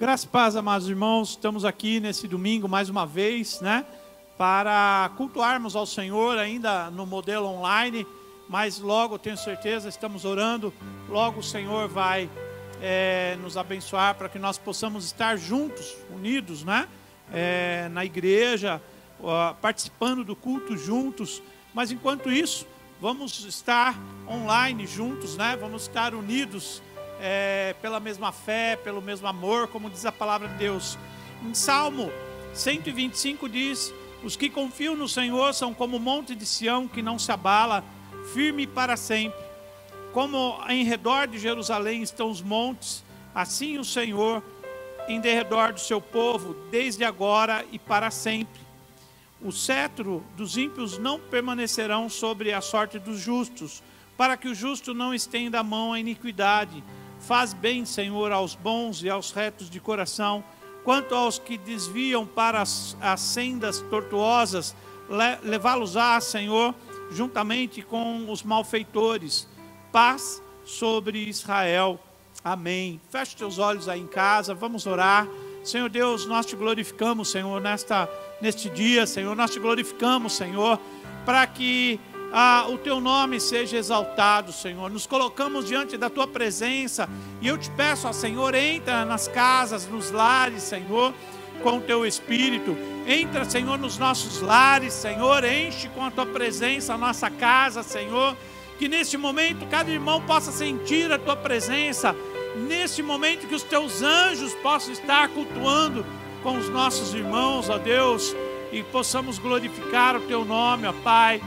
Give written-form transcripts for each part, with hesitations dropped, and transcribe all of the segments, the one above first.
Graças e paz, amados irmãos, estamos aqui nesse domingo mais uma vez, né? Para cultuarmos ao Senhor ainda no modelo online, mas logo, tenho certeza, estamos orando, logo o Senhor vai nos abençoar para que nós possamos estar juntos, unidos, né? Na igreja, participando do culto juntos, mas enquanto isso, vamos estar online juntos, né? Vamos estar unidos pela mesma fé, pelo mesmo amor, como diz a palavra de Deus. Em Salmo 125 diz: os que confiam no Senhor são como o monte de Sião que não se abala, firme para sempre. Como em redor de Jerusalém estão os montes, assim o Senhor em derredor do seu povo, desde agora e para sempre. O cetro dos ímpios não permanecerão sobre a sorte dos justos, para que o justo não estenda a mão à iniquidade. Faz bem, Senhor, aos bons e aos retos de coração. Quanto aos que desviam para as sendas tortuosas, levá-los-á, Senhor, juntamente com os malfeitores. Paz sobre Israel. Amém. Feche teus olhos aí em casa, vamos orar. Senhor Deus, nós te glorificamos, Senhor, neste dia, Senhor. Nós te glorificamos, Senhor, para que o teu nome seja exaltado, Senhor. Nos colocamos diante da tua presença e eu te peço, ó Senhor, entra nas casas, nos lares, Senhor, com o teu Espírito. Entra, Senhor, nos nossos lares, Senhor, enche com a tua presença a nossa casa, Senhor. Que neste momento cada irmão possa sentir a tua presença, neste momento que os teus anjos possam estar cultuando com os nossos irmãos, ó Deus, e possamos glorificar o teu nome, ó Pai.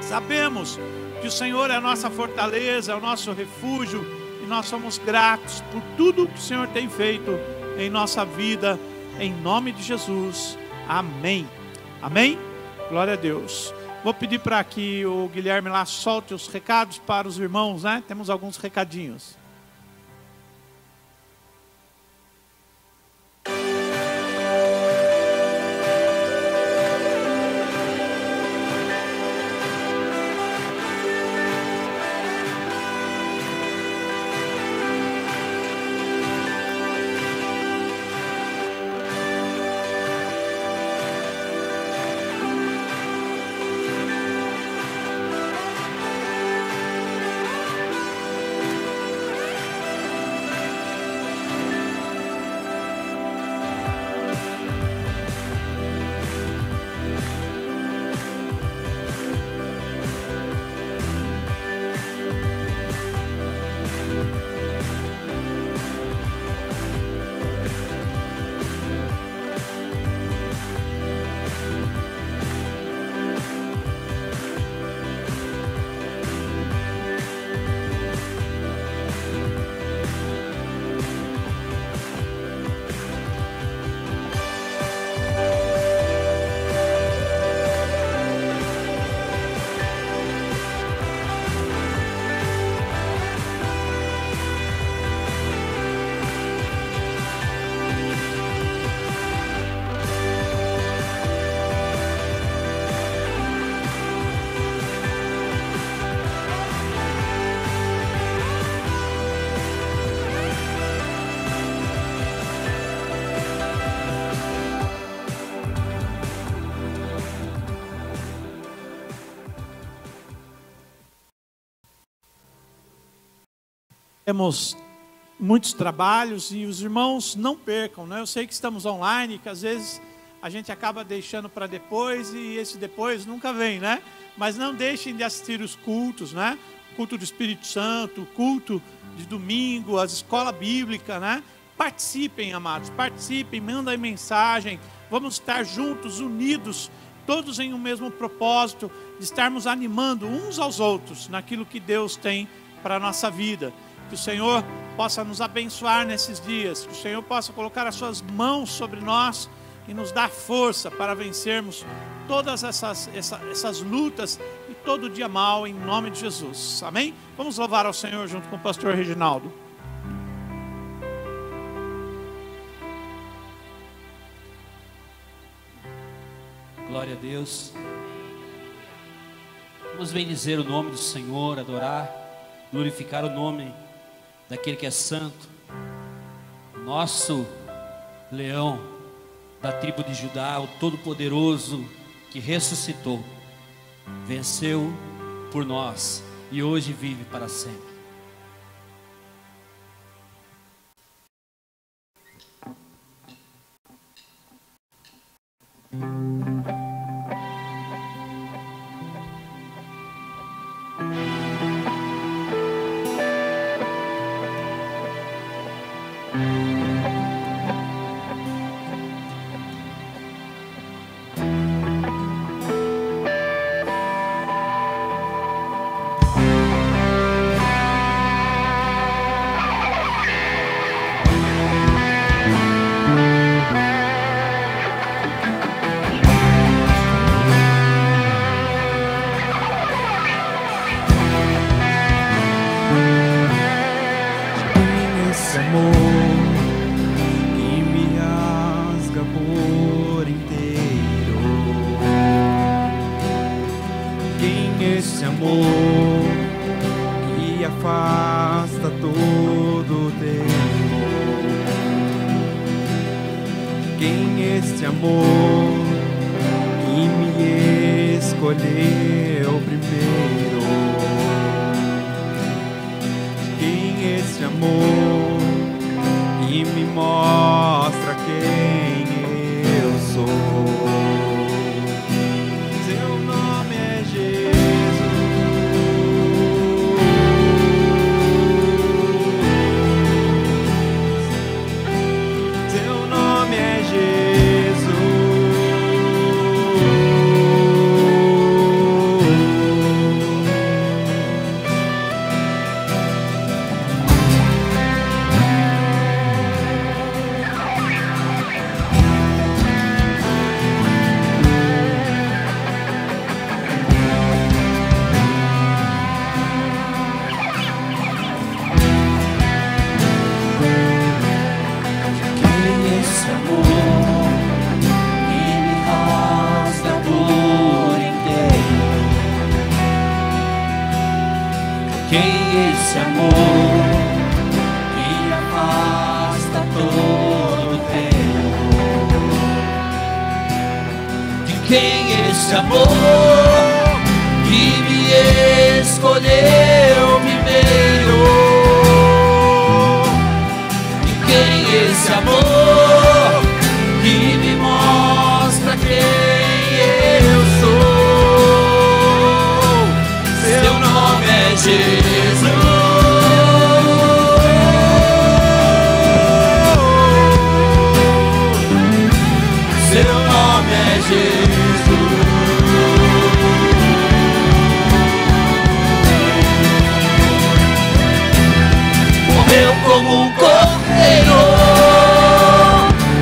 Sabemos que o Senhor é a nossa fortaleza, é o nosso refúgio, e nós somos gratos por tudo que o Senhor tem feito em nossa vida, em nome de Jesus, amém. Amém? Glória a Deus. Vou pedir para que o Guilherme lá solte os recados para os irmãos, né? Temos alguns recadinhos. Temos muitos trabalhos e os irmãos não percam, né? Eu sei que estamos online, que às vezes a gente acaba deixando para depois e esse depois nunca vem, né? Mas não deixem de assistir os cultos, né? Culto do Espírito Santo, culto de domingo, as escolas bíblicas, né? Participem, amados, participem, mandem mensagem. Vamos estar juntos, unidos, todos em um mesmo propósito, de estarmos animando uns aos outros naquilo que Deus tem para a nossa vida. Que o Senhor possa nos abençoar nesses dias, que o Senhor possa colocar as suas mãos sobre nós e nos dar força para vencermos todas essas lutas e todo dia mal, em nome de Jesus, amém? Vamos louvar ao Senhor junto com o pastor Reginaldo. Glória a Deus. Vamos bendizer o nome do Senhor, adorar, glorificar o nome daquele que é santo, nosso Leão da tribo de Judá, o Todo-Poderoso que ressuscitou, venceu por nós e hoje vive para sempre.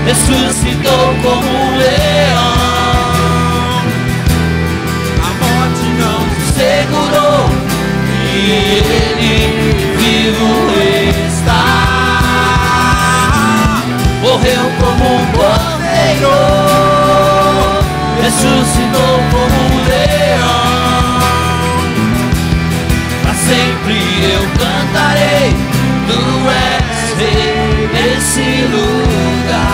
Ressuscitou como um leão, a morte não te segurou, e ele vivo está. Morreu como um cordeiro, ressuscitou como um leão. Pra sempre eu cantarei, tu és rei nesse lugar.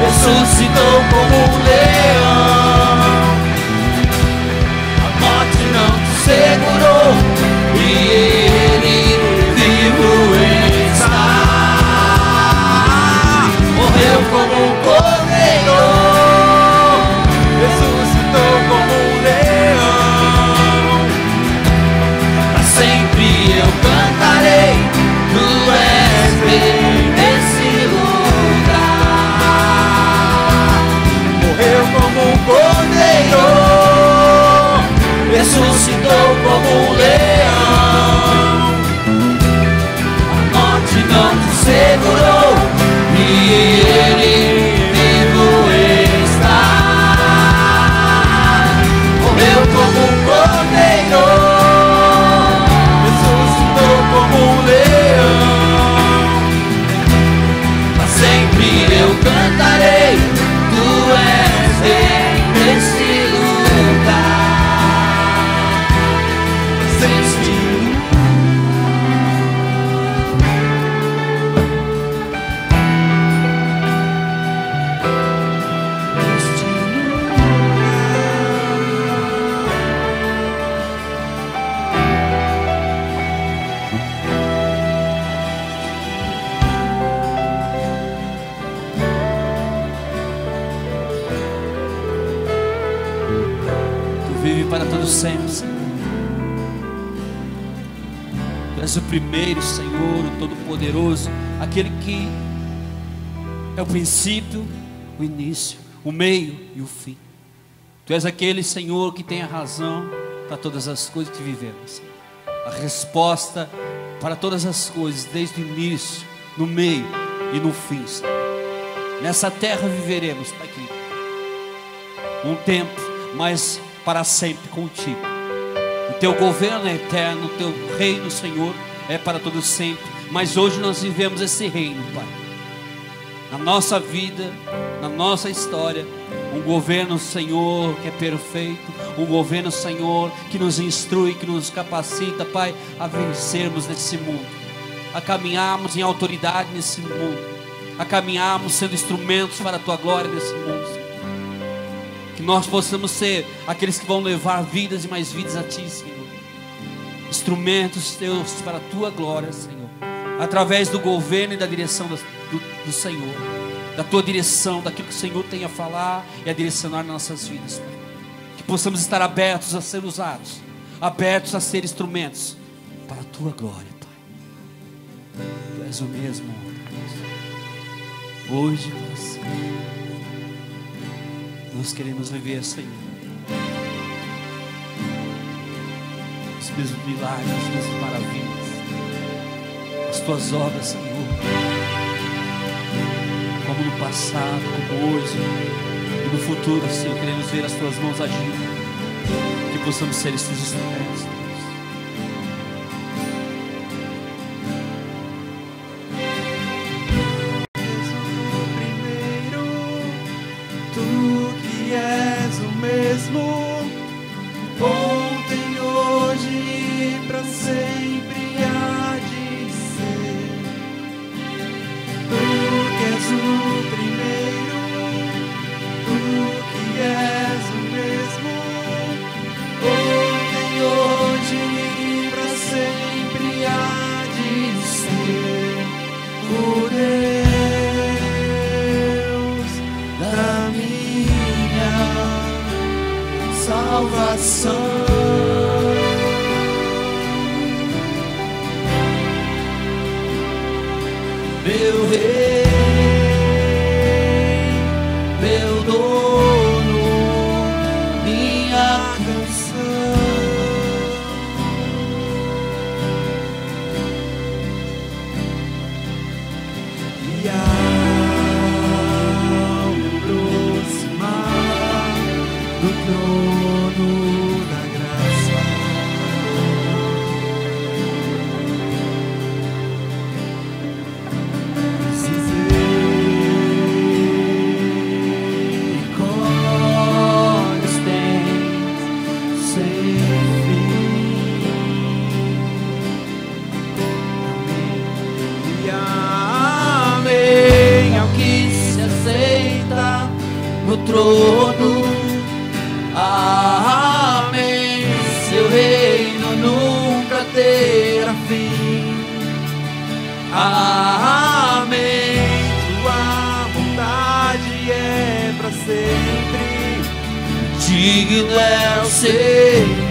Ressuscitou como um leão, a morte não te segurou, e ele vivo está. Morreu todo sempre, Senhor. Tu és o primeiro, Senhor, o Todo-Poderoso, aquele que é o princípio, o início, o meio e o fim. Tu és aquele, Senhor, que tem a razão para todas as coisas que vivemos, Senhor. A resposta para todas as coisas, desde o início, no meio e no fim, Senhor. Nessa terra viveremos, Pai querido, um tempo, mas para sempre contigo. O teu governo é eterno, o teu reino, Senhor, é para todo sempre. Mas hoje nós vivemos esse reino, Pai. Na nossa vida, na nossa história, um governo, Senhor, que é perfeito, um governo, Senhor, que nos instrui, que nos capacita, Pai, a vencermos nesse mundo, a caminharmos em autoridade nesse mundo, a caminharmos sendo instrumentos para a Tua glória nesse mundo, Senhor. Que nós possamos ser aqueles que vão levar vidas e mais vidas a Ti, Senhor. Instrumentos Teus para a Tua glória, Senhor, através do governo e da direção do Senhor, da Tua direção, daquilo que o Senhor tem a falar e a direcionar nossas vidas, Pai. Que possamos estar abertos a ser usados, abertos a ser instrumentos para a Tua glória, Pai. Tu és o mesmo hoje, para sempre. Nós queremos viver, Senhor, os mesmos milagres, as mesmas maravilhas, as Tuas obras, Senhor, como no passado, como hoje e no futuro, Senhor. Queremos ver as Tuas mãos agindo, que possamos ser esses instrumentos, Deus. Ontem, hoje e pra sempre há de ser. Tu que és o primeiro, tu que és o mesmo. Ontem, hoje e pra sempre há de ser. O Deus da minha salvação. Meu Rei, meu dono, minha canção. E ao me aproximar do trono da graça, misericórdias tens sem fim. Amém. E amém ao que se aceita no trono. Amém, seu reino nunca terá fim. Amém, tua vontade é pra sempre. Digno é o Senhor.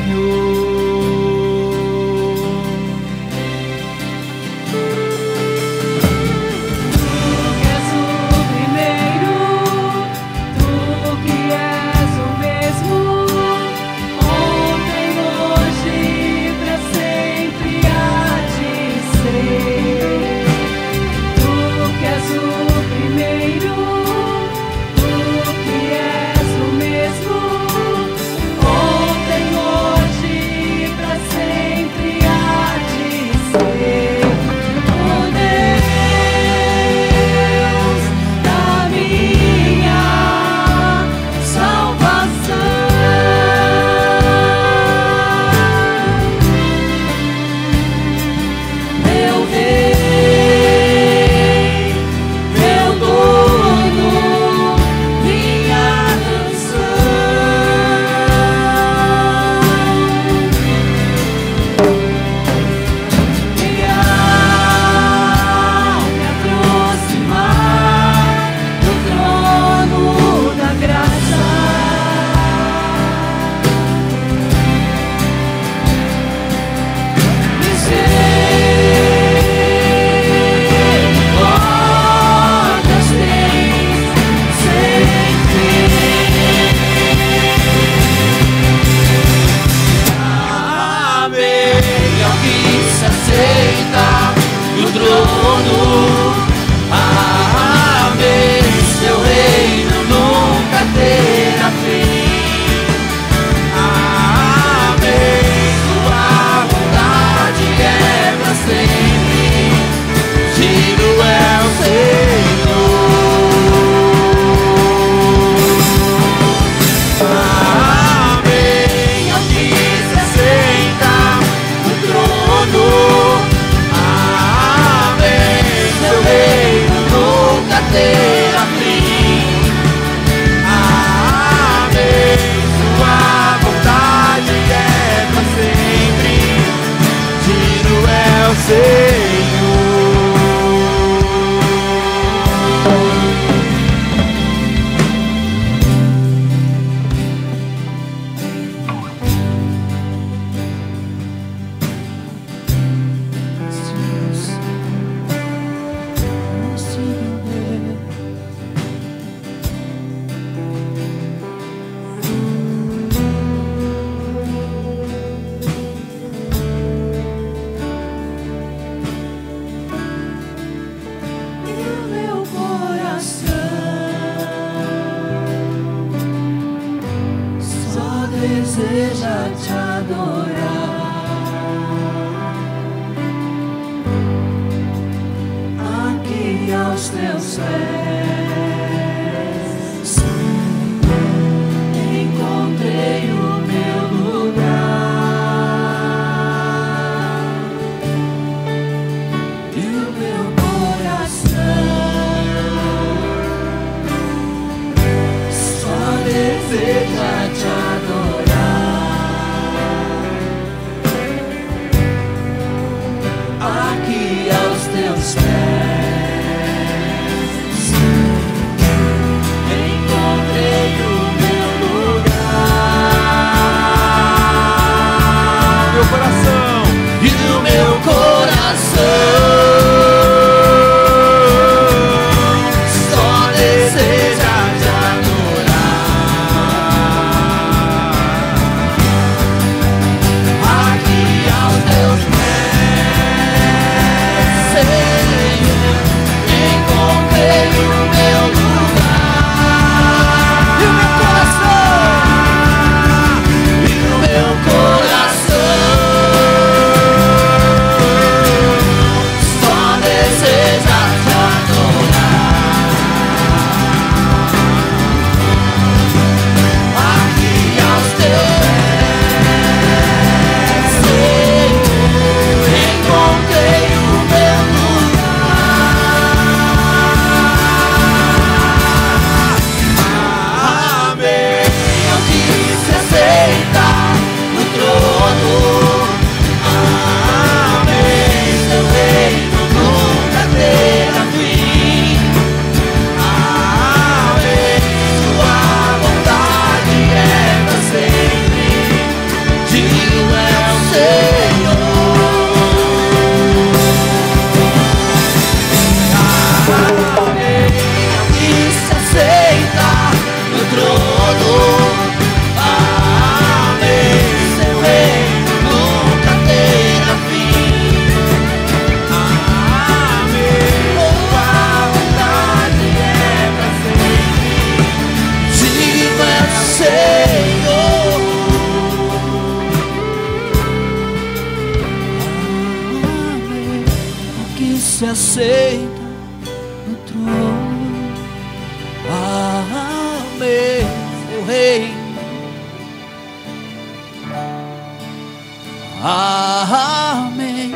Ontem, deseja te adorar. Aqui aos teus pés, Senhor, encontrei o meu lugar e o meu coração só deseja te adorar. Aqui aos teus pés, encontrei o meu lugar, Meu coração. e o meu coração só deseja te adorar. Aqui aos teus pés, Senhor, encontrei o meu lugar, e o meu coração, e o meu coração só deseja te adorar. Aqui aos teus pés, Senhor, encontrei o meu lugar. Amém. Eu quis se aceitar no trono. Amém. Seu reino nunca terá fim. Amém. Sua vontade é pra sempre. Digno é o Senhor. Amém. Eu quis se aceitar no trono. Amém. Seu reino nunca terá fim. Amém. Sua vontade é pra sempre. Digno é o Senhor. Amém. O que se aceita no trono. Amém. Seu reino. Amém.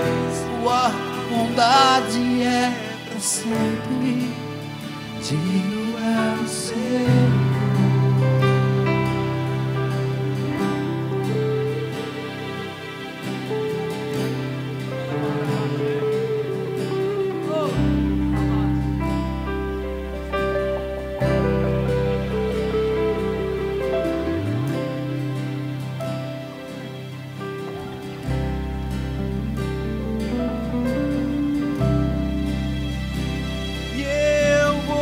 Sua bondade é pra sempre. Digno é o Senhor. E eu vou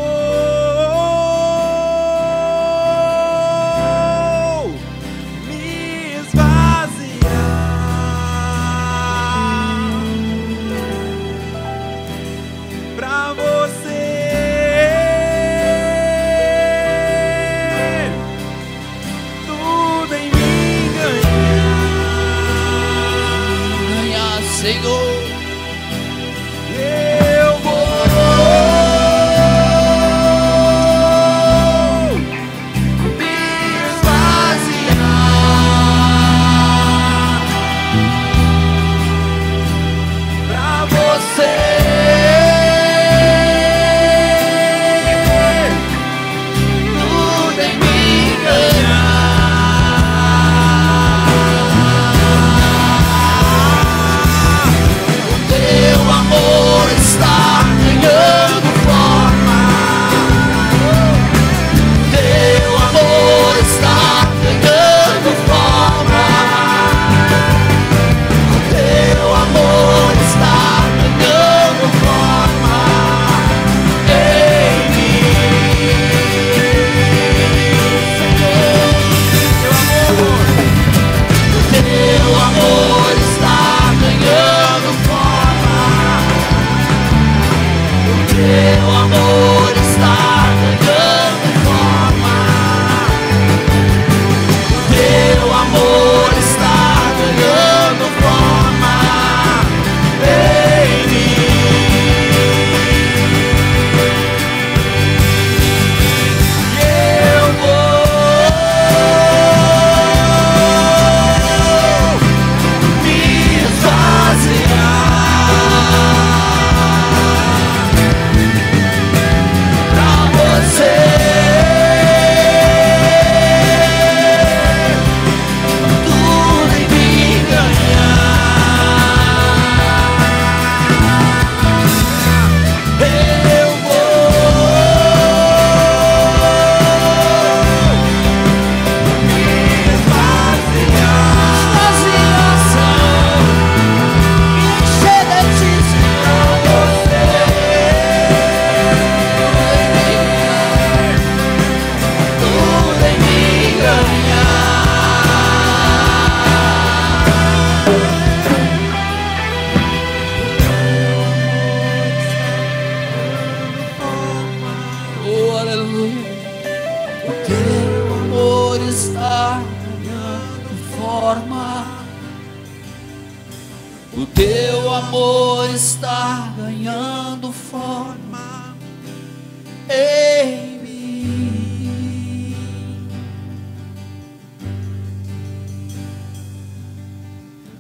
O teu amor está ganhando forma em mim.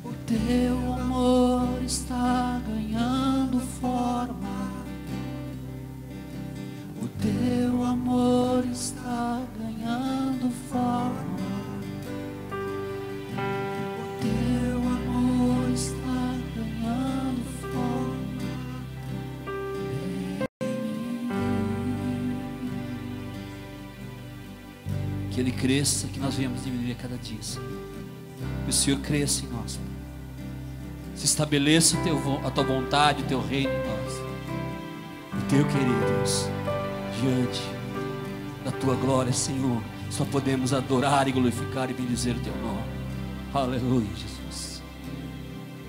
O teu amor está ganhando forma. O teu amor está ganhando forma. O teu amor está ganhando forma em mim. Que Ele cresça, que nós venhamos diminuir a cada dia, Senhor. Que o Senhor cresça em nós, Pai. Se estabeleça a tua vontade, o teu reino em nós. O teu querido Deus, diante da tua glória, Senhor, só podemos adorar e glorificar e bendizer o teu nome. Aleluia, Jesus.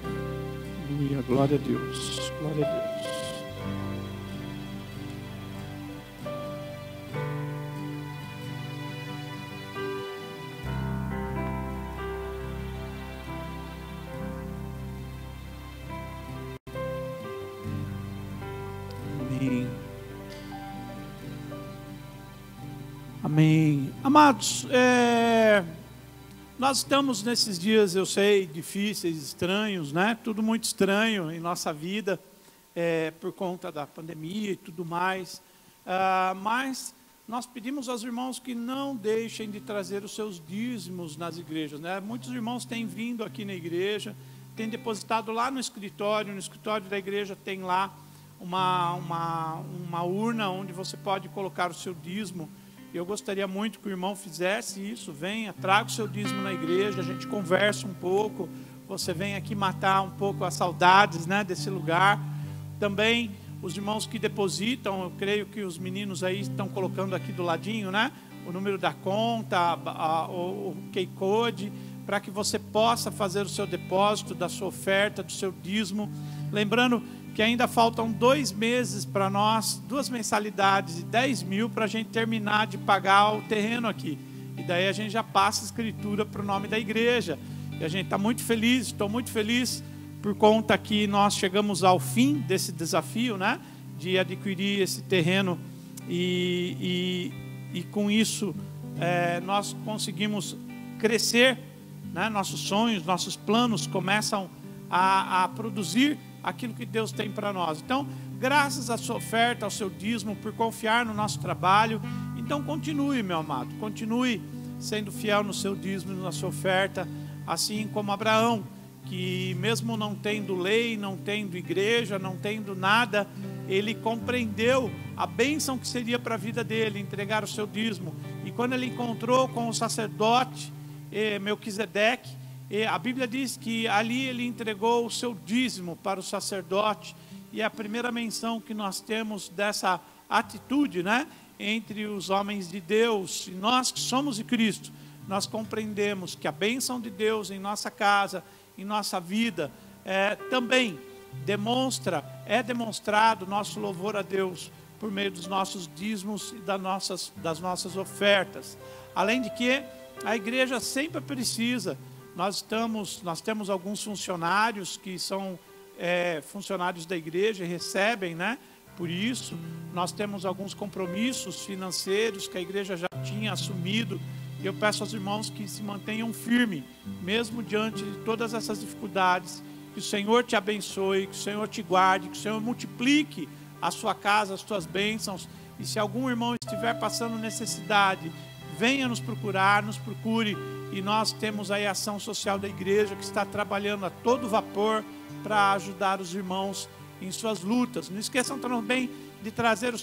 Aleluia, glória a Deus, glória a Deus. Amém. Amém. Amados, nós estamos nesses dias, eu sei, difíceis, estranhos, né? Tudo muito estranho em nossa vida, por conta da pandemia e tudo mais. Mas nós pedimos aos irmãos que não deixem de trazer os seus dízimos nas igrejas, né? Muitos irmãos têm vindo aqui na igreja, têm depositado lá no escritório da igreja tem lá uma urna onde você pode colocar o seu dízimo. Eu gostaria muito que o irmão fizesse isso. Venha, traga o seu dízimo na igreja, a gente conversa um pouco, você vem aqui matar um pouco as saudades, né, desse lugar. Também os irmãos que depositam, eu creio que os meninos aí estão colocando aqui do ladinho, né, o número da conta, o QR Code, para que você possa fazer o seu depósito da sua oferta, do seu dízimo. Lembrando que ainda faltam 2 meses para nós, 2 mensalidades de 10 mil para a gente terminar de pagar o terreno aqui. E daí a gente já passa a escritura para o nome da igreja. E a gente está muito feliz, estou muito feliz por conta que nós chegamos ao fim desse desafio, né? De adquirir esse terreno e com isso nós conseguimos crescer, né? Nossos sonhos, nossos planos começam a produzir aquilo que Deus tem para nós. Então, graças à sua oferta, ao seu dízimo, por confiar no nosso trabalho. Então, continue, meu amado, continue sendo fiel no seu dízimo, na sua oferta, assim como Abraão, que mesmo não tendo lei, não tendo igreja, não tendo nada, ele compreendeu a bênção que seria para a vida dele, entregar o seu dízimo. E quando ele encontrou com o sacerdote Melquisedeque, a Bíblia diz que ali ele entregou o seu dízimo para o sacerdote, e é a primeira menção que nós temos dessa atitude, né, entre os homens de Deus. E nós que somos de Cristo, nós compreendemos que a bênção de Deus em nossa casa, em nossa vida, também é demonstrado nosso louvor a Deus por meio dos nossos dízimos e das nossas ofertas. Além de que a igreja sempre precisa. Nós temos alguns funcionários que são funcionários da igreja e recebem, né? Por isso, nós temos alguns compromissos financeiros que a igreja já tinha assumido. E eu peço aos irmãos que se mantenham firmes, mesmo diante de todas essas dificuldades. Que o Senhor te abençoe, que o Senhor te guarde, que o Senhor multiplique a sua casa, as suas bênçãos. E se algum irmão estiver passando necessidade, venha nos procurar, nos procure. E nós temos aí a ação social da igreja que está trabalhando a todo vapor para ajudar os irmãos em suas lutas. Não esqueçam também de trazer as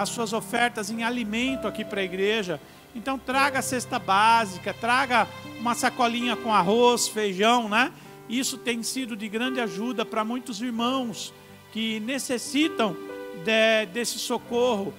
suas ofertas em alimento aqui para a igreja. Então traga a cesta básica, traga uma sacolinha com arroz, feijão, né? Isso tem sido de grande ajuda para muitos irmãos que necessitam desse socorro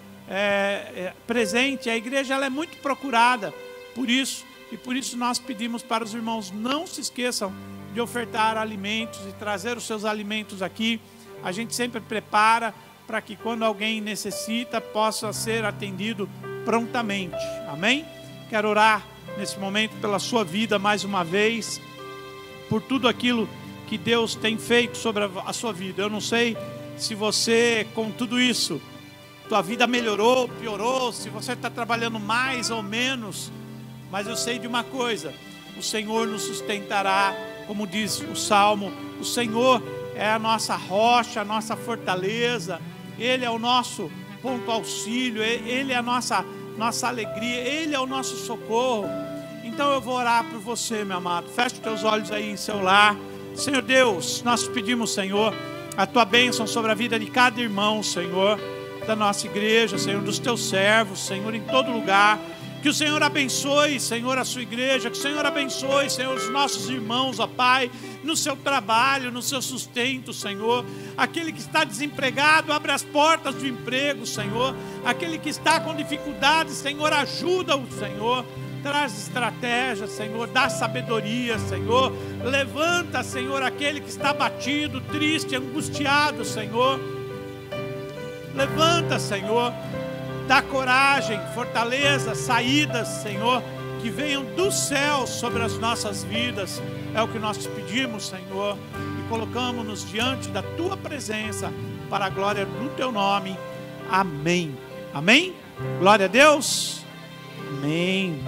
presente. A igreja ela é muito procurada por isso. E por isso nós pedimos para os irmãos, não se esqueçam de ofertar alimentos e trazer os seus alimentos aqui. A gente sempre prepara para que quando alguém necessita, possa ser atendido prontamente. Amém? Quero orar nesse momento pela sua vida mais uma vez, por tudo aquilo que Deus tem feito sobre a sua vida. Eu não sei se você, com tudo isso, tua vida melhorou, piorou, se você está trabalhando mais ou menos, mas eu sei de uma coisa: o Senhor nos sustentará, como diz o Salmo. O Senhor é a nossa rocha, a nossa fortaleza, Ele é o nosso ponto auxílio, Ele é a nossa alegria, Ele é o nosso socorro. Então eu vou orar por você, meu amado. Feche os teus olhos aí em seu lar. Senhor Deus, nós pedimos, Senhor, a tua bênção sobre a vida de cada irmão, Senhor, da nossa igreja, Senhor, dos teus servos, Senhor, em todo lugar. Que o Senhor abençoe, Senhor, a sua igreja. Que o Senhor abençoe, Senhor, os nossos irmãos, ó Pai, no seu trabalho, no seu sustento, Senhor. Aquele que está desempregado, abre as portas do emprego, Senhor. Aquele que está com dificuldades, Senhor, ajuda-o, Senhor. Traz estratégia, Senhor, dá sabedoria, Senhor. Levanta, Senhor, aquele que está abatido, triste, angustiado, Senhor. Levanta, Senhor. Dá coragem, fortaleza, saídas, Senhor, que venham do céu sobre as nossas vidas. É o que nós te pedimos, Senhor, e colocamos-nos diante da tua presença, para a glória do teu nome. Amém. Amém? Glória a Deus. Amém.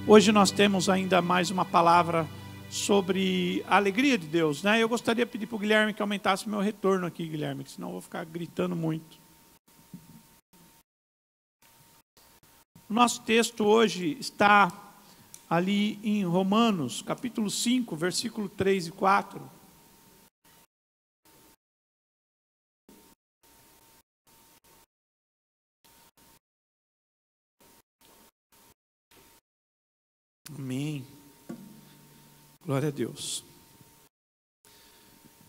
Hoje nós temos ainda mais uma palavra sobre a alegria de Deus, né? Eu gostaria de pedir para o Guilherme que aumentasse o meu retorno aqui, Guilherme, senão eu vou ficar gritando muito. O nosso texto hoje está ali em Romanos, capítulo 5, versículo 3 e 4. Amém. Glória a Deus.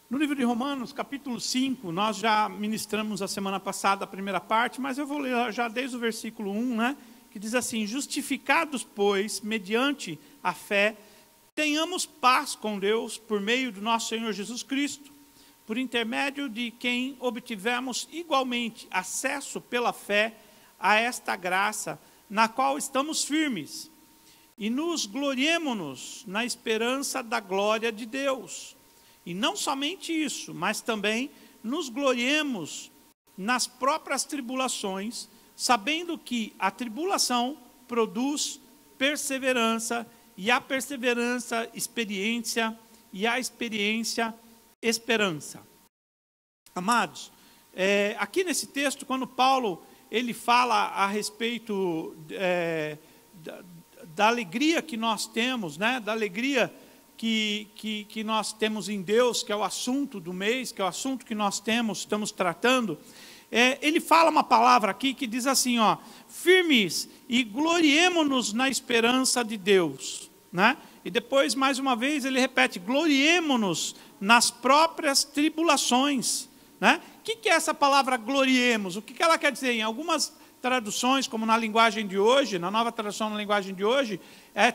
No livro de Romanos, capítulo 5, nós já ministramos a semana passada a primeira parte, mas eu vou ler já desde o versículo 1, né? Que diz assim: justificados, pois, mediante a fé, tenhamos paz com Deus por meio do nosso Senhor Jesus Cristo, por intermédio de quem obtivemos igualmente acesso pela fé a esta graça, na qual estamos firmes, e nos gloriemo-nos na esperança da glória de Deus. E não somente isso, mas também nos gloriemos nas próprias tribulações, sabendo que a tribulação produz perseverança, e a perseverança, experiência, e a experiência, esperança. Amados, aqui nesse texto, quando Paulo ele fala a respeito da alegria que nós temos, né? Da alegria que nós temos em Deus, que é o assunto do mês, que é o assunto que nós estamos tratando, ele fala uma palavra aqui que diz assim, ó: firmes e gloriemo-nos na esperança de Deus, né? E depois, mais uma vez, ele repete: gloriemo-nos nas próprias tribulações, né? O que é essa palavra gloriemos? O que ela quer dizer? Em algumas traduções, como na linguagem de hoje, na nova tradução na linguagem de hoje,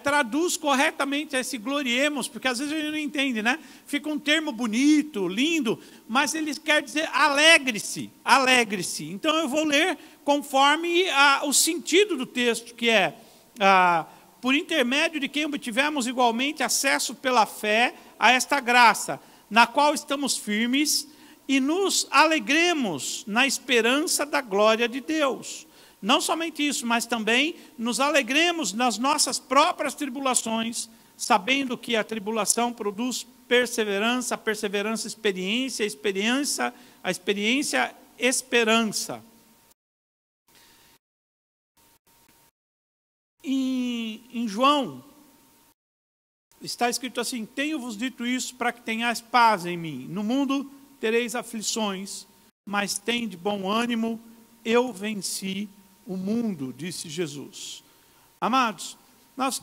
traduz corretamente esse gloriemos, porque às vezes a gente não entende, né? Fica um termo bonito, lindo, mas ele quer dizer alegre-se, alegre-se. Então eu vou ler conforme o sentido do texto, que é: por intermédio de quem obtivemos igualmente acesso pela fé a esta graça, na qual estamos firmes, e nos alegremos na esperança da glória de Deus. Não somente isso, mas também nos alegremos nas nossas próprias tribulações, sabendo que a tribulação produz perseverança, a perseverança, experiência, a experiência, esperança. Em João, está escrito assim: tenho-vos dito isso para que tenhais paz em mim. No mundo tereis aflições, mas tende bom ânimo, eu venci o mundo, disse Jesus. Amados, nós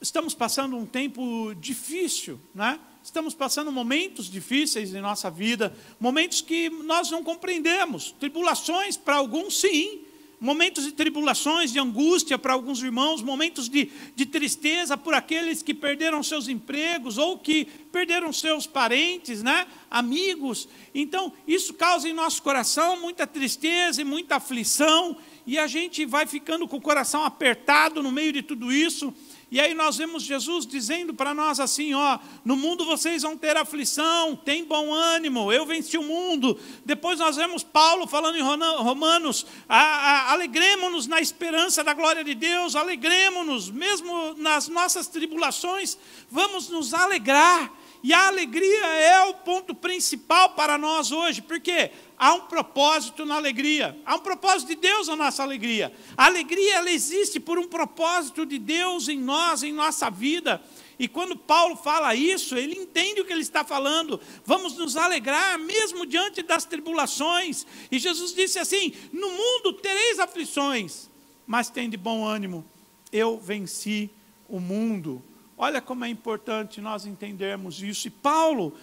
estamos passando um tempo difícil, né? Estamos passando momentos difíceis em nossa vida, momentos que nós não compreendemos, tribulações para alguns sim, momentos de tribulações, de angústia para alguns irmãos, momentos de tristeza por aqueles que perderam seus empregos ou que perderam seus parentes, né? Amigos. Então, isso causa em nosso coração muita tristeza e muita aflição, e a gente vai ficando com o coração apertado no meio de tudo isso, E aí nós vemos Jesus dizendo para nós assim, ó, no mundo vocês vão ter aflição, tem bom ânimo, eu venci o mundo. Depois nós vemos Paulo falando em Romanos, alegremos-nos na esperança da glória de Deus, alegremos-nos, mesmo nas nossas tribulações, vamos nos alegrar. E a alegria é o ponto principal para nós hoje, porque há um propósito na alegria, há um propósito de Deus na nossa alegria. A alegria, ela existe por um propósito de Deus em nós, em nossa vida. E quando Paulo fala isso, ele entende o que ele está falando. Vamos nos alegrar mesmo diante das tribulações. E Jesus disse assim, no mundo tereis aflições, mas tem de bom ânimo, eu venci o mundo. Olha como é importante nós entendermos isso. E Paulo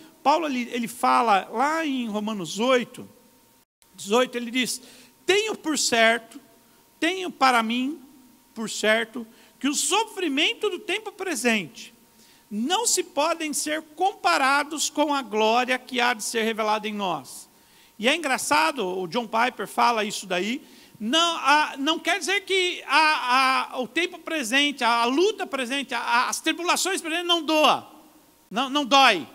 ele fala lá em Romanos 8, 18, ele diz, tenho para mim por certo, que o sofrimento do tempo presente não se podem ser comparados com a glória que há de ser revelada em nós. E é engraçado, o John Piper fala isso daí, não quer dizer que o tempo presente, a luta presente, as tribulações presentes não doa. Não dói.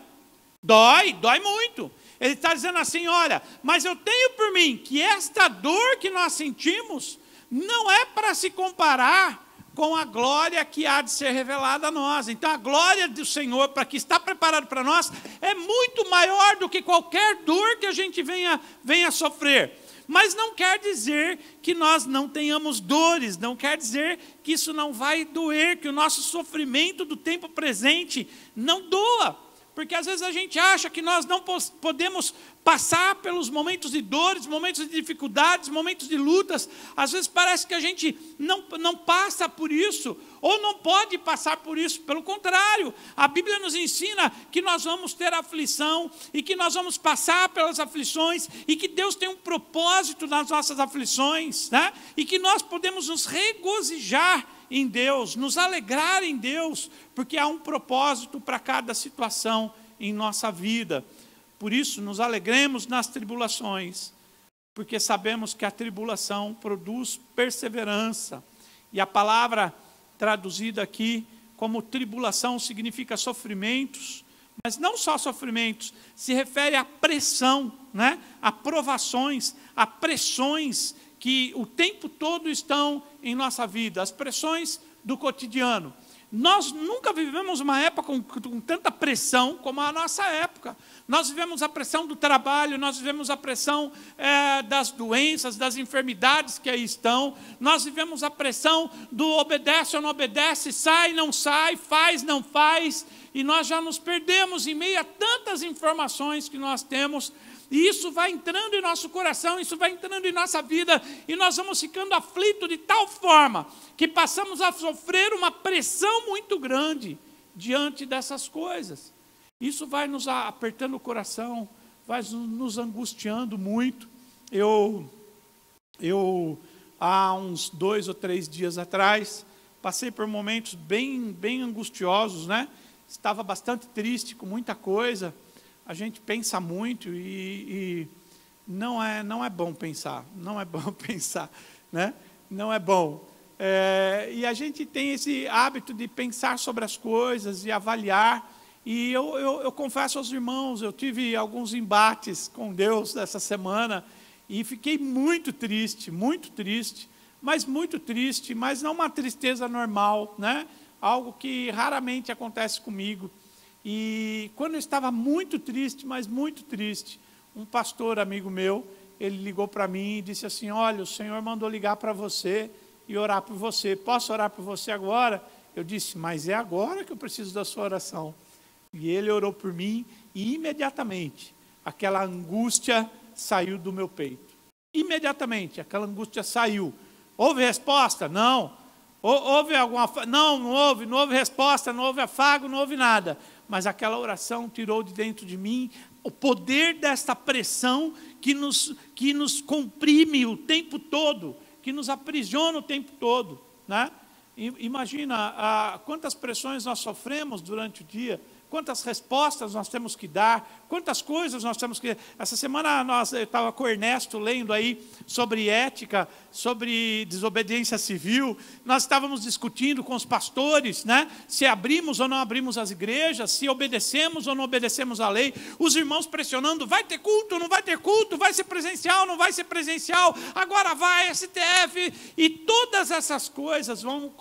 Dói muito. Ele está dizendo assim, olha, mas eu tenho por mim que esta dor que nós sentimos não é para se comparar com a glória que há de ser revelada a nós. Então a glória do Senhor, para que está preparado para nós, é muito maior do que qualquer dor que a gente venha sofrer. Mas não quer dizer que nós não tenhamos dores, não quer dizer que isso não vai doer, que o nosso sofrimento do tempo presente não doa. Porque às vezes a gente acha que nós não podemos passar pelos momentos de dores, momentos de dificuldades, momentos de lutas. Às vezes parece que a gente não passa por isso, ou não pode passar por isso. Pelo contrário, a Bíblia nos ensina que nós vamos ter aflição, e que nós vamos passar pelas aflições, e que Deus tem um propósito nas nossas aflições, né? E que nós podemos nos regozijar em Deus, nos alegrar em Deus, porque há um propósito para cada situação em nossa vida. Por isso, nos alegremos nas tribulações, porque sabemos que a tribulação produz perseverança. E a palavra traduzida aqui como tribulação significa sofrimentos, mas não só sofrimentos, se refere à pressão, né? A provações, a pressões que o tempo todo estão em nossa vida, as pressões do cotidiano. Nós nunca vivemos uma época com tanta pressão como a nossa época. Nós vivemos a pressão do trabalho, nós vivemos a pressão das doenças, das enfermidades que aí estão. Nós vivemos a pressão do obedece ou não obedece, sai, não sai, faz, não faz. E nós já nos perdemos em meio a tantas informações que nós temos. E isso vai entrando em nosso coração, isso vai entrando em nossa vida, e nós vamos ficando aflitos de tal forma que passamos a sofrer uma pressão muito grande diante dessas coisas. Isso vai nos apertando o coração, vai nos angustiando muito. Eu há uns 2 ou 3 dias atrás, passei por momentos bem angustiosos, né? Estava bastante triste com muita coisa. A gente pensa muito e não é bom pensar, não é bom pensar, né? Não é bom. E a gente tem esse hábito de pensar sobre as coisas e avaliar. E eu confesso aos irmãos, eu tive alguns embates com Deus essa semana e fiquei muito triste, mas não uma tristeza normal, né? Algo que raramente acontece comigo. E quando eu estava muito triste, mas muito triste, um pastor amigo meu, ele ligou para mim e disse assim, olha, o Senhor mandou ligar para você e orar por você. Posso orar por você agora? Eu disse, mas é agora que eu preciso da sua oração. E ele orou por mim e imediatamente aquela angústia saiu do meu peito. Imediatamente aquela angústia saiu. Houve resposta? Não. Houve alguma... Não houve resposta, não houve afago, não houve nada. Mas aquela oração tirou de dentro de mim o poder desta pressão que nos comprime o tempo todo, que nos aprisiona o tempo todo, né? Imagina quantas pressões nós sofremos durante o dia, quantas respostas nós temos que dar, quantas coisas nós temos que... Essa semana eu estava com o Ernesto lendo aí sobre ética, sobre desobediência civil. Nós estávamos discutindo com os pastores, né? Se abrimos ou não abrimos as igrejas, se obedecemos ou não obedecemos a lei. Os irmãos pressionando, vai ter culto, não vai ter culto, vai ser presencial, não vai ser presencial, agora vai, STF. E todas essas coisas vão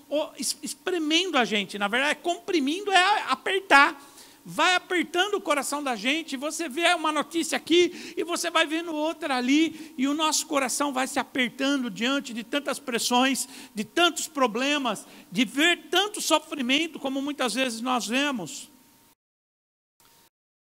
espremendo a gente. Na verdade, comprimindo é apertar. Vai apertando o coração da gente, você vê uma notícia aqui, e você vai vendo outra ali, e o nosso coração vai se apertando diante de tantas pressões, de tantos problemas, de ver tanto sofrimento, como muitas vezes nós vemos.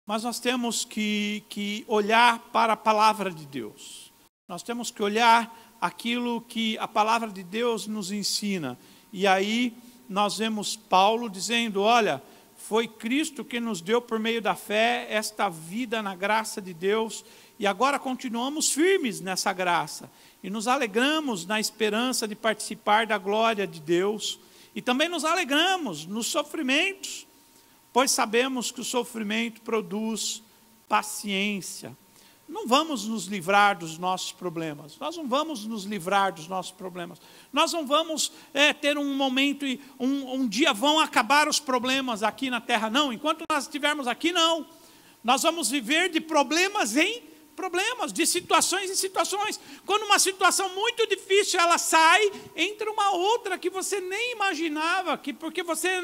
Mas nós temos que olhar para a palavra de Deus. Nós temos que olhar aquilo que a palavra de Deus nos ensina. E aí nós vemos Paulo dizendo, olha, foi Cristo que nos deu por meio da fé esta vida na graça de Deus, e agora continuamos firmes nessa graça, e nos alegramos na esperança de participar da glória de Deus, e também nos alegramos nos sofrimentos, pois sabemos que o sofrimento produz paciência. Não vamos nos livrar dos nossos problemas. Nós não vamos nos livrar dos nossos problemas. Nós não vamos ter um momento e um dia vão acabar os problemas aqui na terra. Não, enquanto nós estivermos aqui, não. Nós vamos viver de problemas em problemas, de situações em situações. Quando uma situação muito difícil ela sai, entra uma outra que você nem imaginava, porque você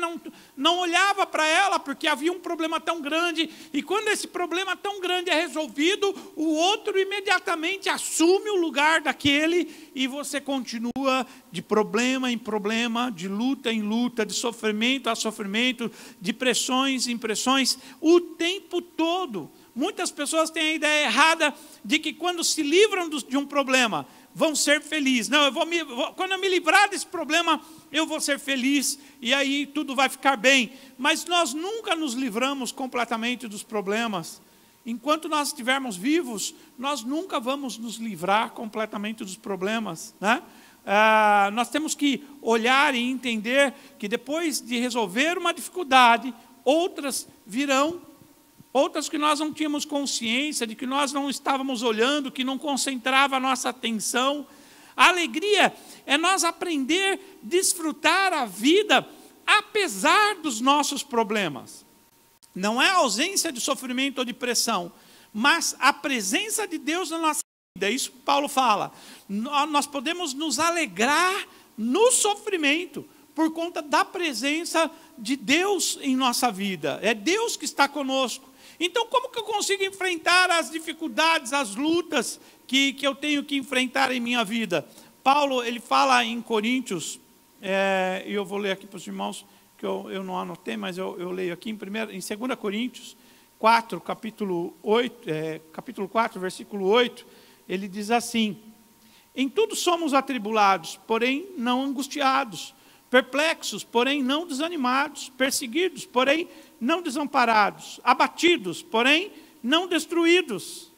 não olhava para ela, porque havia um problema tão grande, e quando esse problema tão grande é resolvido, o outro imediatamente assume o lugar daquele, e você continua de problema em problema, de luta em luta, de sofrimento a sofrimento, de pressões em pressões, o tempo todo. Muitas pessoas têm a ideia errada de que quando se livram de um problema, vão ser felizes. Não, quando eu me livrar desse problema, eu vou ser feliz, e aí tudo vai ficar bem. Mas nós nunca nos livramos completamente dos problemas. Enquanto nós estivermos vivos, nós nunca vamos nos livrar completamente dos problemas, né? Nós temos que olhar e entender que depois de resolver uma dificuldade, outras virão. Outras que nós não tínhamos consciência, de que nós não estávamos olhando, que não concentrava a nossa atenção. A alegria é nós aprender a desfrutar a vida, apesar dos nossos problemas. Não é a ausência de sofrimento ou de pressão, mas a presença de Deus na nossa vida. É isso que Paulo fala. Nós podemos nos alegrar no sofrimento, por conta da presença de Deus em nossa vida. É Deus que está conosco. Então, como que eu consigo enfrentar as dificuldades, as lutas que eu tenho que enfrentar em minha vida? Paulo, ele fala em Coríntios, e eu vou ler aqui para os irmãos, que eu não anotei, mas eu leio aqui em 2 Coríntios 4, capítulo 4, versículo 8, ele diz assim, em tudo somos atribulados, porém não angustiados, perplexos, porém não desanimados, perseguidos, porém não desamparados, abatidos, porém não destruídos,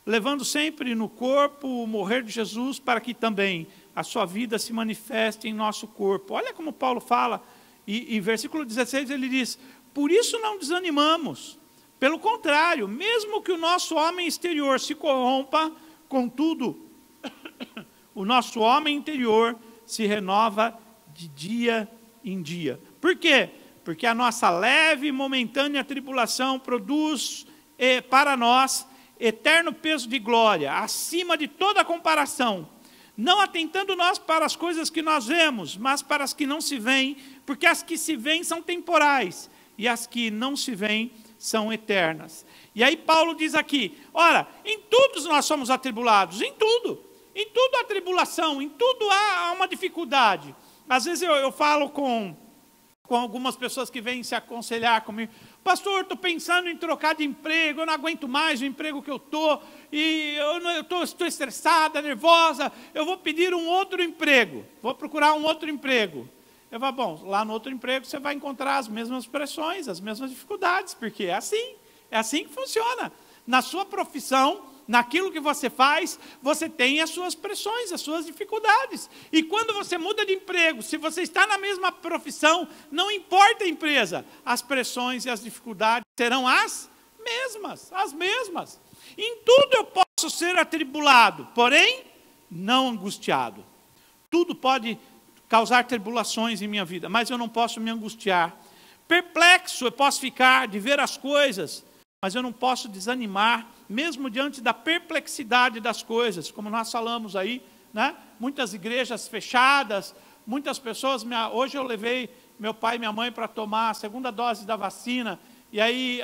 levando sempre no corpo o morrer de Jesus, para que também a sua vida se manifeste em nosso corpo. Olha como Paulo fala, e versículo 16 ele diz, por isso não desanimamos, pelo contrário, mesmo que o nosso homem exterior se corrompa, contudo, o nosso homem interior se renova de dia em dia. Por quê? Porque a nossa leve e momentânea tribulação produz para nós eterno peso de glória, acima de toda comparação, não atentando nós para as coisas que nós vemos, mas para as que não se veem, porque as que se veem são temporais, e as que não se veem são eternas. E aí Paulo diz aqui, ora, em tudo nós somos atribulados, em tudo há tribulação, em tudo há uma dificuldade. Às vezes eu falo com algumas pessoas que vêm se aconselhar comigo, pastor, estou pensando em trocar de emprego, eu não aguento mais o emprego que eu estou, e estou estressada, nervosa, eu vou pedir um outro emprego, vou procurar um outro emprego. Eu falo, bom, lá no outro emprego você vai encontrar as mesmas pressões, as mesmas dificuldades, porque é assim que funciona. Na sua profissão, naquilo que você faz, você tem as suas pressões, as suas dificuldades. E quando você muda de emprego, se você está na mesma profissão, não importa a empresa, as pressões e as dificuldades serão as mesmas. Em tudo eu posso ser atribulado, porém, não angustiado. Tudo pode causar tribulações em minha vida, mas eu não posso me angustiar. Perplexo eu posso ficar de ver as coisas, mas eu não posso desanimar, mesmo diante da perplexidade das coisas, como nós falamos aí, né? Muitas igrejas fechadas, muitas pessoas. Hoje eu levei meu pai e minha mãe para tomar a segunda dose da vacina, e aí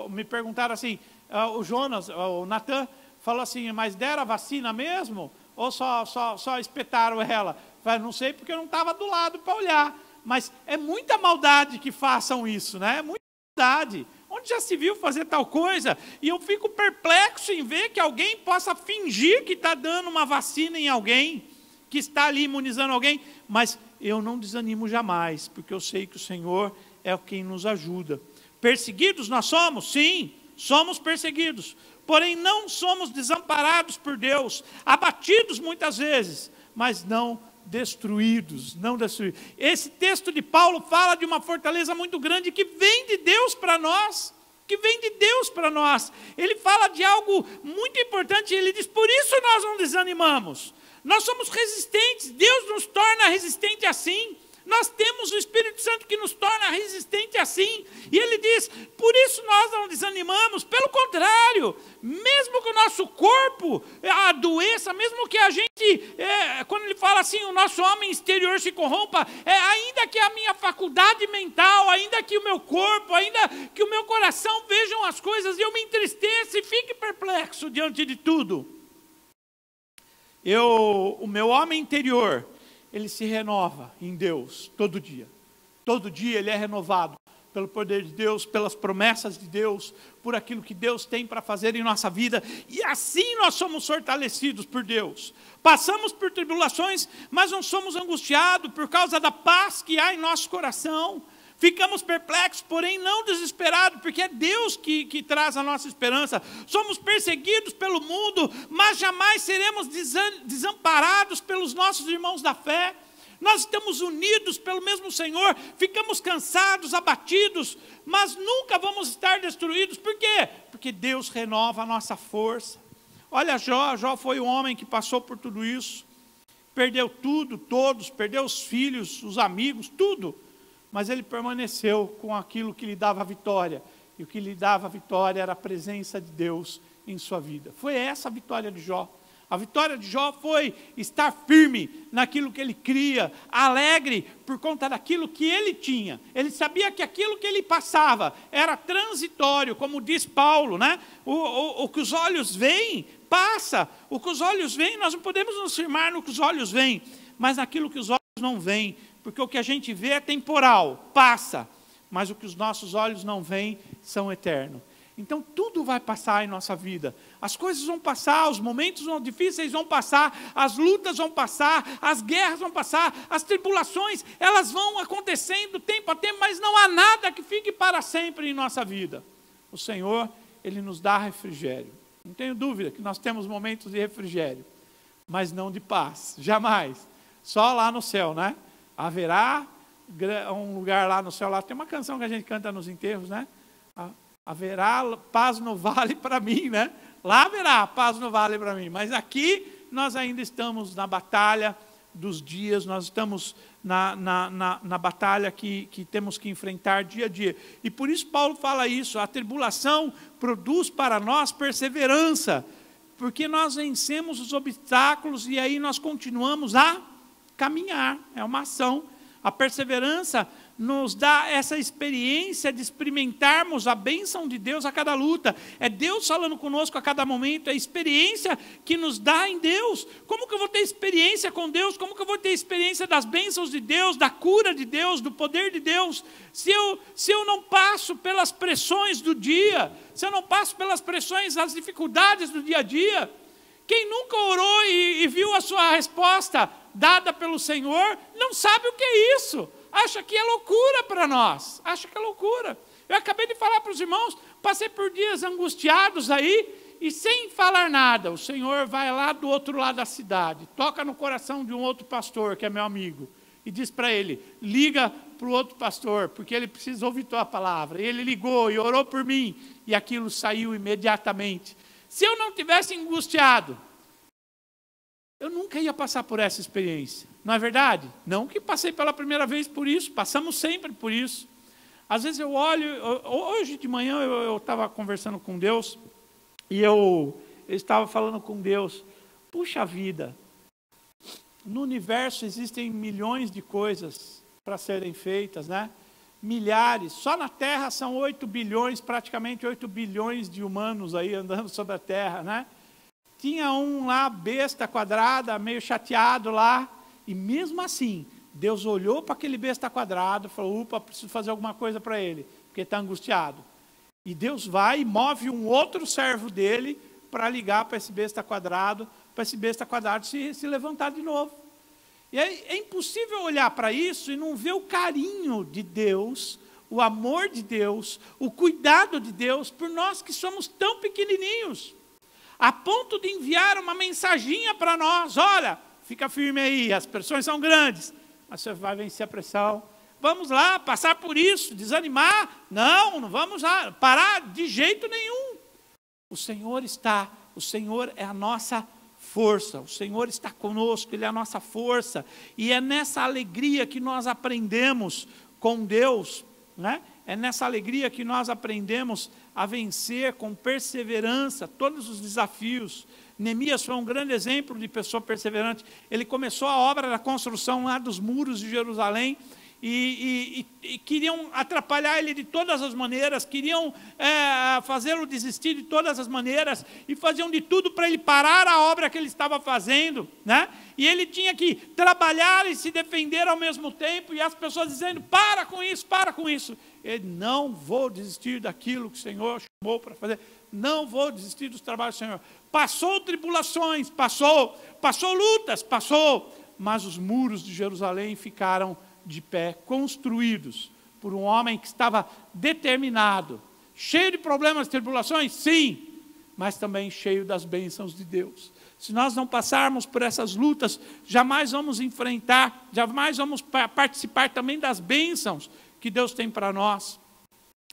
me perguntaram assim, o Jonas, o Natan, falou assim, mas deram a vacina mesmo? Ou só espetaram ela? Eu falei, não sei, porque eu não estava do lado para olhar. Mas é muita maldade que façam isso, né? É muita maldade. Onde já se viu fazer tal coisa? E eu fico perplexo em ver que alguém possa fingir que está dando uma vacina em alguém, que está ali imunizando alguém. Mas eu não desanimo jamais, porque eu sei que o Senhor é quem nos ajuda. Perseguidos nós somos? Sim, somos perseguidos. Porém, não somos desamparados por Deus, abatidos muitas vezes, mas não destruídos. Esse texto de Paulo fala de uma fortaleza muito grande que vem de Deus para nós. Ele fala de algo muito importante, ele diz, por isso nós não desanimamos. Nós somos resistentes, Deus nos torna resistente assim. Nós temos o Espírito Santo que nos torna resistente assim. E ele diz, por isso nós não desanimamos. Pelo contrário, mesmo que o nosso corpo adoeça, mesmo que a gente, quando ele fala assim, o nosso homem exterior se corrompa, ainda que a minha faculdade mental, ainda que o meu corpo, ainda que o meu coração vejam as coisas e eu me entristeça e fique perplexo diante de tudo. O meu homem interior, ele se renova em Deus todo dia. Todo dia ele é renovado pelo poder de Deus, pelas promessas de Deus, por aquilo que Deus tem para fazer em nossa vida. E assim nós somos fortalecidos por Deus. Passamos por tribulações, mas não somos angustiados por causa da paz que há em nosso coração. Ficamos perplexos, porém não desesperados, porque é Deus que traz a nossa esperança. Somos perseguidos pelo mundo, mas jamais seremos desamparados pelos nossos irmãos da fé. Nós estamos unidos pelo mesmo Senhor, ficamos cansados, abatidos, mas nunca vamos estar destruídos. Por quê? Porque Deus renova a nossa força. Olha Jó foi um homem que passou por tudo isso. Perdeu tudo, todos, perdeu os filhos, os amigos, tudo. Mas ele permaneceu com aquilo que lhe dava vitória. E o que lhe dava vitória era a presença de Deus em sua vida. Foi essa a vitória de Jó. A vitória de Jó foi estar firme naquilo que ele cria, alegre por conta daquilo que ele tinha. Ele sabia que aquilo que ele passava era transitório, como diz Paulo, né? O que os olhos veem, passa. O que os olhos veem, nós não podemos nos firmar no que os olhos veem, mas naquilo que os olhos não veem. Porque o que a gente vê é temporal, passa, mas o que os nossos olhos não veem são eternos. Então tudo vai passar em nossa vida, as coisas vão passar, os momentos difíceis vão passar, as lutas vão passar, as guerras vão passar, as tribulações, elas vão acontecendo tempo a tempo, mas não há nada que fique para sempre em nossa vida. O Senhor, Ele nos dá refrigério. Não tenho dúvida que nós temos momentos de refrigério, mas não de paz, jamais, só lá no céu, né? Haverá um lugar lá no céu, lá tem uma canção que a gente canta nos enterros, né? Haverá paz no vale para mim, né? Lá haverá paz no vale para mim, mas aqui nós ainda estamos na batalha dos dias, nós estamos na batalha que temos que enfrentar dia a dia. E por isso Paulo fala isso, a tribulação produz para nós perseverança, porque nós vencemos os obstáculos e aí nós continuamos a caminhar, é uma ação. A perseverança nos dá essa experiência de experimentarmos a bênção de Deus a cada luta. É Deus falando conosco a cada momento, é a experiência que nos dá em Deus. Como que eu vou ter experiência com Deus? Como que eu vou ter experiência das bênçãos de Deus, da cura de Deus, do poder de Deus? Se eu não passo pelas pressões do dia, se eu não passo pelas pressões, as dificuldades do dia a dia. Quem nunca orou e viu a sua resposta dada pelo Senhor, não sabe o que é isso. Acha que é loucura para nós. Acha que é loucura. Eu acabei de falar para os irmãos, passei por dias angustiados aí, e sem falar nada, o Senhor vai lá do outro lado da cidade, toca no coração de um outro pastor, que é meu amigo, e diz para ele, liga para o outro pastor, porque ele precisa ouvir tua palavra. E ele ligou e orou por mim, e aquilo saiu imediatamente. Se eu não tivesse angustiado, eu nunca ia passar por essa experiência. Não é verdade? Não que passei pela primeira vez por isso, passamos sempre por isso. Às vezes eu olho, hoje de manhã eu estava conversando com Deus, e eu estava falando com Deus, puxa vida, no universo existem milhões de coisas para serem feitas, né? Milhares, só na Terra são 8 bilhões, praticamente 8 bilhões de humanos aí andando sobre a Terra, né? Tinha um lá, besta quadrada, meio chateado lá, e mesmo assim, Deus olhou para aquele besta quadrado e falou, opa, preciso fazer alguma coisa para ele, porque está angustiado. E Deus vai e move um outro servo dele para ligar para esse besta quadrado se levantar de novo. E é impossível olhar para isso e não ver o carinho de Deus, o amor de Deus, o cuidado de Deus por nós que somos tão pequenininhos, a ponto de enviar uma mensaginha para nós, olha, fica firme aí, as pressões são grandes, mas você vai vencer a pressão. Vamos lá, passar por isso, desanimar? Não vamos lá, parar de jeito nenhum. O Senhor é a nossa força, o Senhor está conosco, Ele é a nossa força, e é nessa alegria que nós aprendemos com Deus, né? É nessa alegria que nós aprendemos a vencer com perseverança todos os desafios. Neemias foi um grande exemplo de pessoa perseverante. Ele começou a obra da construção lá dos muros de Jerusalém, e queriam atrapalhar ele de todas as maneiras, queriam fazê-lo desistir de todas as maneiras, e faziam de tudo para ele parar a obra que ele estava fazendo, né? E ele tinha que trabalhar e se defender ao mesmo tempo, e as pessoas dizendo, para com isso. Ele, não vou desistir daquilo que o Senhor chamou para fazer, não vou desistir dos trabalhos do Senhor. Passou tribulações, passou lutas, mas os muros de Jerusalém ficaram de pé, construídos por um homem que estava determinado, cheio de problemas e tribulações, sim, mas também cheio das bênçãos de Deus. Se nós não passarmos por essas lutas, jamais vamos enfrentar, jamais vamos participar também das bênçãos que Deus tem para nós,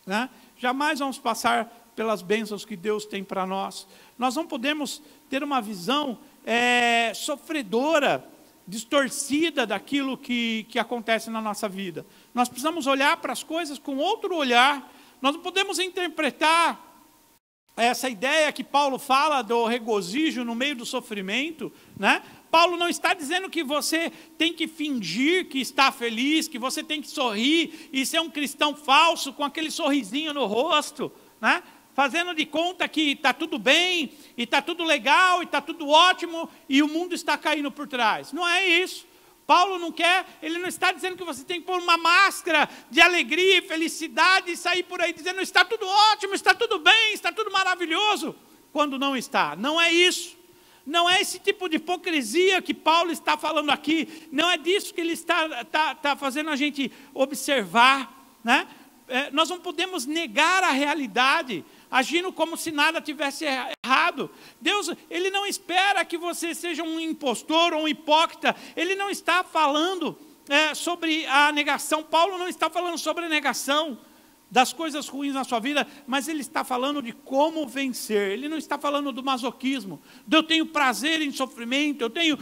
né? Jamais vamos passar pelas bênçãos que Deus tem para nós. Nós não podemos ter uma visão sofredora, distorcida daquilo que acontece na nossa vida. Nós precisamos olhar para as coisas com outro olhar. Nós não podemos interpretar essa ideia que Paulo fala do regozijo no meio do sofrimento, né? Paulo não está dizendo que você tem que fingir que está feliz, que você tem que sorrir e ser um cristão falso com aquele sorrisinho no rosto, né? Fazendo de conta que está tudo bem, e está tudo legal, e está tudo ótimo, e o mundo está caindo por trás. Não é isso. Paulo não quer, ele não está dizendo que você tem que pôr uma máscara de alegria e felicidade e sair por aí dizendo está tudo ótimo, está tudo bem, está tudo maravilhoso, quando não está. Não é isso. Não é esse tipo de hipocrisia que Paulo está falando aqui. Não é disso que ele está fazendo a gente observar, né? Nós não podemos negar a realidade, agindo como se nada tivesse errado. Deus, Ele não espera que você seja um impostor ou um hipócrita. Ele não está falando sobre a negação. Paulo não está falando sobre a negação das coisas ruins na sua vida, mas ele está falando de como vencer. Ele não está falando do masoquismo, eu tenho prazer em sofrimento, eu tenho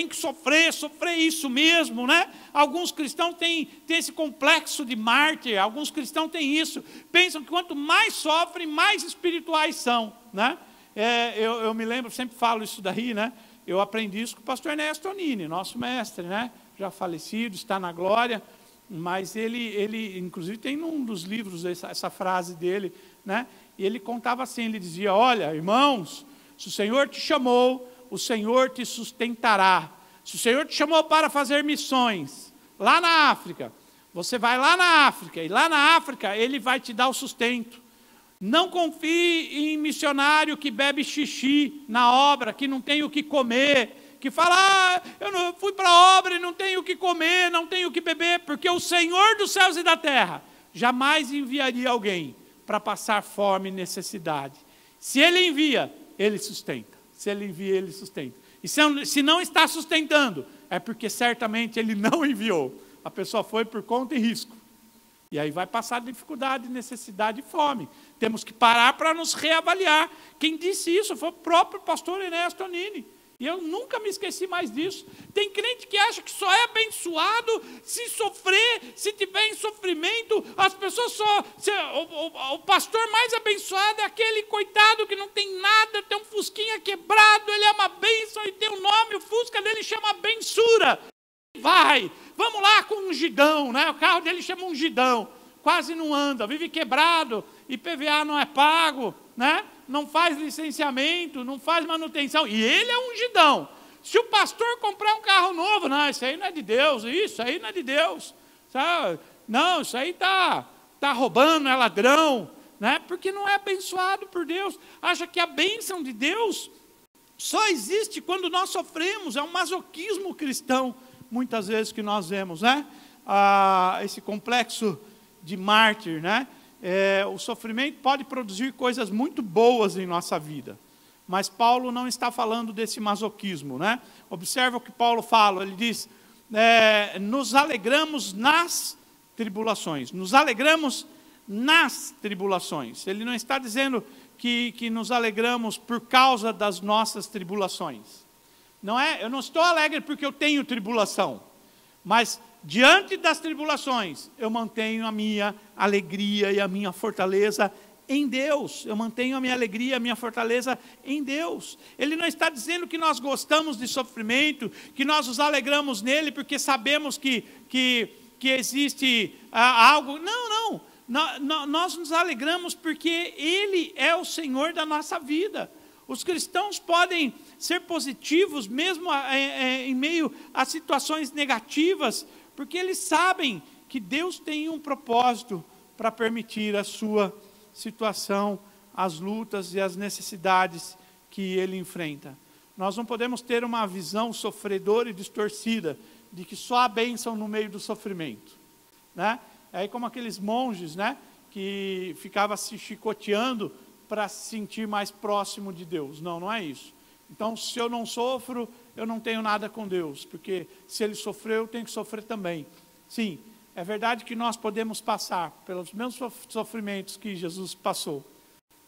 que sofrer isso mesmo, né? Alguns cristãos têm esse complexo de mártir, alguns cristãos têm isso, pensam que quanto mais sofrem, mais espirituais são, né? Eu me lembro, sempre falo isso daí, né? Eu aprendi isso com o pastor Ernesto Onini, nosso mestre, né? Já falecido, está na glória. Mas ele inclusive tem num dos livros essa frase dele, né? E ele contava assim, ele dizia, olha, irmãos, se o Senhor te chamou, o Senhor te sustentará. Se o Senhor te chamou para fazer missões lá na África, você vai lá na África, e lá na África Ele vai te dar o sustento. Não confie em missionário que bebe xixi na obra, que não tem o que comer, que fala, eu não fui para a obra e não tenho o que comer, não tenho o que beber, porque o Senhor dos céus e da terra jamais enviaria alguém para passar fome e necessidade. Se Ele envia, Ele sustenta. Se Ele envia, Ele sustenta. E se não está sustentando, é porque certamente Ele não enviou. A pessoa foi por conta e risco. E aí vai passar dificuldade, necessidade e fome. Temos que parar para nos reavaliar. Quem disse isso foi o próprio pastor Enéas Tonini. E eu nunca me esqueci mais disso. Tem crente que acha que só é abençoado se sofrer, se tiver em sofrimento. As pessoas só... O pastor mais abençoado é aquele coitado que não tem nada, tem um fusquinha quebrado, ele é uma bênção e tem um nome, o fusca dele chama Bensura. Vai, vamos lá com um ungidão, né? O carro dele chama ungidão. Quase não anda, vive quebrado, IPVA não é pago, né? Não faz licenciamento, não faz manutenção. E ele é ungidão. Se o pastor comprar um carro novo, não, isso aí não é de Deus, isso aí não é de Deus. Sabe? Não, isso aí tá roubando, é ladrão, né? Porque não é abençoado por Deus. Acha que a bênção de Deus só existe quando nós sofremos. É um masoquismo cristão, muitas vezes, que nós vemos, né? Esse complexo de mártir, né? O sofrimento pode produzir coisas muito boas em nossa vida, mas Paulo não está falando desse masoquismo, né? Observa o que Paulo fala, ele diz, nos alegramos nas tribulações, nos alegramos nas tribulações. Ele não está dizendo que nos alegramos por causa das nossas tribulações. Não é, eu não estou alegre porque eu tenho tribulação, mas diante das tribulações, eu mantenho a minha alegria e a minha fortaleza em Deus. Eu mantenho a minha alegria e a minha fortaleza em Deus. Ele não está dizendo que nós gostamos de sofrimento, que nós nos alegramos nele porque sabemos que existe algo. Não. Nós nos alegramos porque Ele é o Senhor da nossa vida. Os cristãos podem ser positivos mesmo em meio a situações negativas, porque eles sabem que Deus tem um propósito para permitir a sua situação, as lutas e as necessidades que ele enfrenta. Nós não podemos ter uma visão sofredora e distorcida de que só há bênção no meio do sofrimento, né? É como aqueles monges, né, que ficavam se chicoteando para se sentir mais próximo de Deus. Não é isso. Então, se eu não sofro, eu não tenho nada com Deus, porque se Ele sofreu, eu tenho que sofrer também. Sim, é verdade que nós podemos passar pelos mesmos sofrimentos que Jesus passou,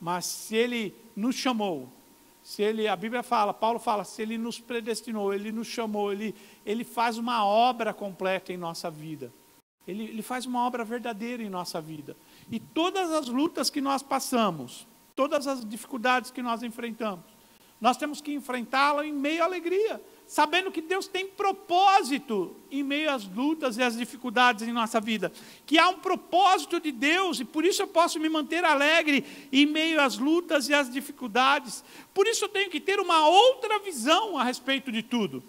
mas se Ele nos chamou, a Bíblia fala, Paulo fala, se Ele nos predestinou, Ele nos chamou, Ele faz uma obra completa em nossa vida. Ele faz uma obra verdadeira em nossa vida. E todas as lutas que nós passamos, todas as dificuldades que nós enfrentamos, nós temos que enfrentá-la em meio à alegria, sabendo que Deus tem propósito em meio às lutas e às dificuldades em nossa vida, que há um propósito de Deus, e por isso eu posso me manter alegre em meio às lutas e às dificuldades. Por isso eu tenho que ter uma outra visão a respeito de tudo.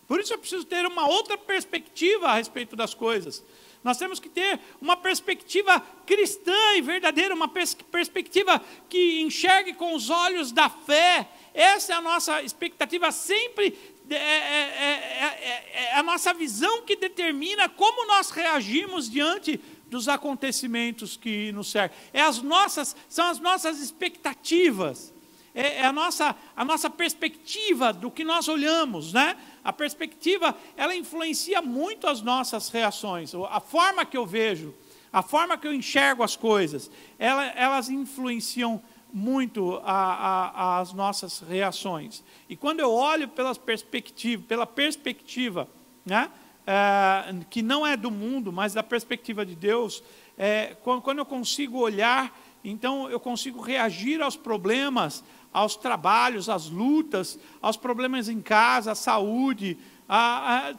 Por isso eu preciso ter uma outra perspectiva a respeito das coisas. Nós temos que ter uma perspectiva cristã e verdadeira, uma perspectiva que enxergue com os olhos da fé. Essa é a nossa expectativa, sempre é a nossa visão que determina como nós reagimos diante dos acontecimentos que nos cercam. São as nossas expectativas, a nossa perspectiva do que nós olhamos, né? A perspectiva, ela influencia muito as nossas reações. A forma que eu vejo, a forma que eu enxergo as coisas, elas influenciam muito as nossas reações. E quando eu olho pela perspectiva, né, que não é do mundo, mas da perspectiva de Deus, quando eu consigo olhar, então eu consigo reagir aos problemas, aos trabalhos, às lutas, aos problemas em casa, à saúde,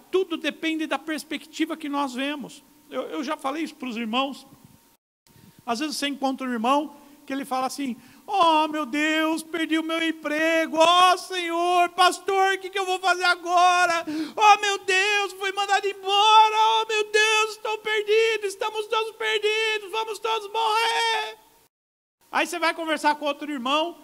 tudo depende da perspectiva que nós vemos. Eu já falei isso para os irmãos. Às vezes você encontra um irmão que ele fala assim: oh meu Deus, perdi o meu emprego, oh Senhor, pastor, o que eu vou fazer agora? Oh meu Deus, fui mandado embora, oh meu Deus, estou perdido, estamos todos perdidos, vamos todos morrer. Aí você vai conversar com outro irmão,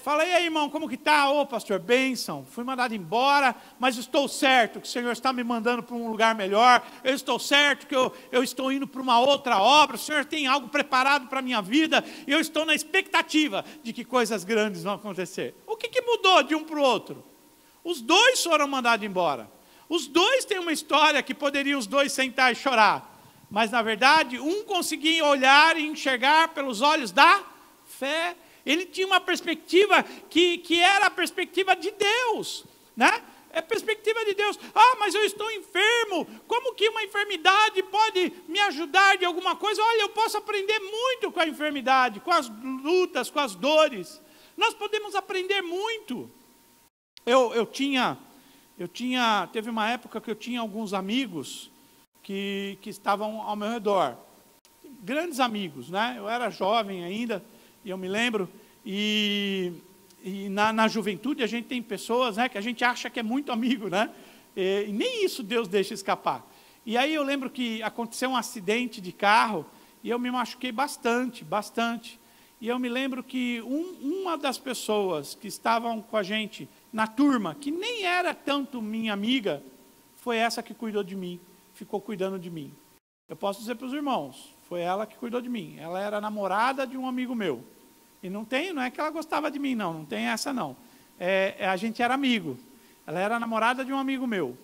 Fala, e aí, irmão, como que tá? Ô, pastor, bênção, fui mandado embora, mas estou certo que o Senhor está me mandando para um lugar melhor, eu estou certo que eu estou indo para uma outra obra, o Senhor tem algo preparado para a minha vida, e eu estou na expectativa de que coisas grandes vão acontecer. O que mudou de um para o outro? Os dois foram mandados embora. Os dois têm uma história que poderiam os dois sentar e chorar, mas na verdade, um conseguia olhar e enxergar pelos olhos da fé. Ele tinha uma perspectiva que era a perspectiva de Deus, né? É a perspectiva de Deus. Ah, mas eu estou enfermo. Como que uma enfermidade pode me ajudar de alguma coisa? Olha, eu posso aprender muito com a enfermidade, com as lutas, com as dores. Nós podemos aprender muito. Teve uma época que eu tinha alguns amigos que estavam ao meu redor. Grandes amigos, né? Eu era jovem ainda. E eu me lembro, e na juventude a gente tem pessoas, né, que a gente acha que é muito amigo, né? E nem isso Deus deixa escapar. E aí eu lembro que aconteceu um acidente de carro, e eu me machuquei bastante. E eu me lembro que uma das pessoas que estavam com a gente na turma, que nem era tanto minha amiga, foi essa que cuidou de mim, ficou cuidando de mim. Eu posso dizer para os irmãos, foi ela que cuidou de mim. Ela era namorada de um amigo meu. E não é que ela gostava de mim, não tem essa não. A gente era amigo. Ela era namorada de um amigo meu.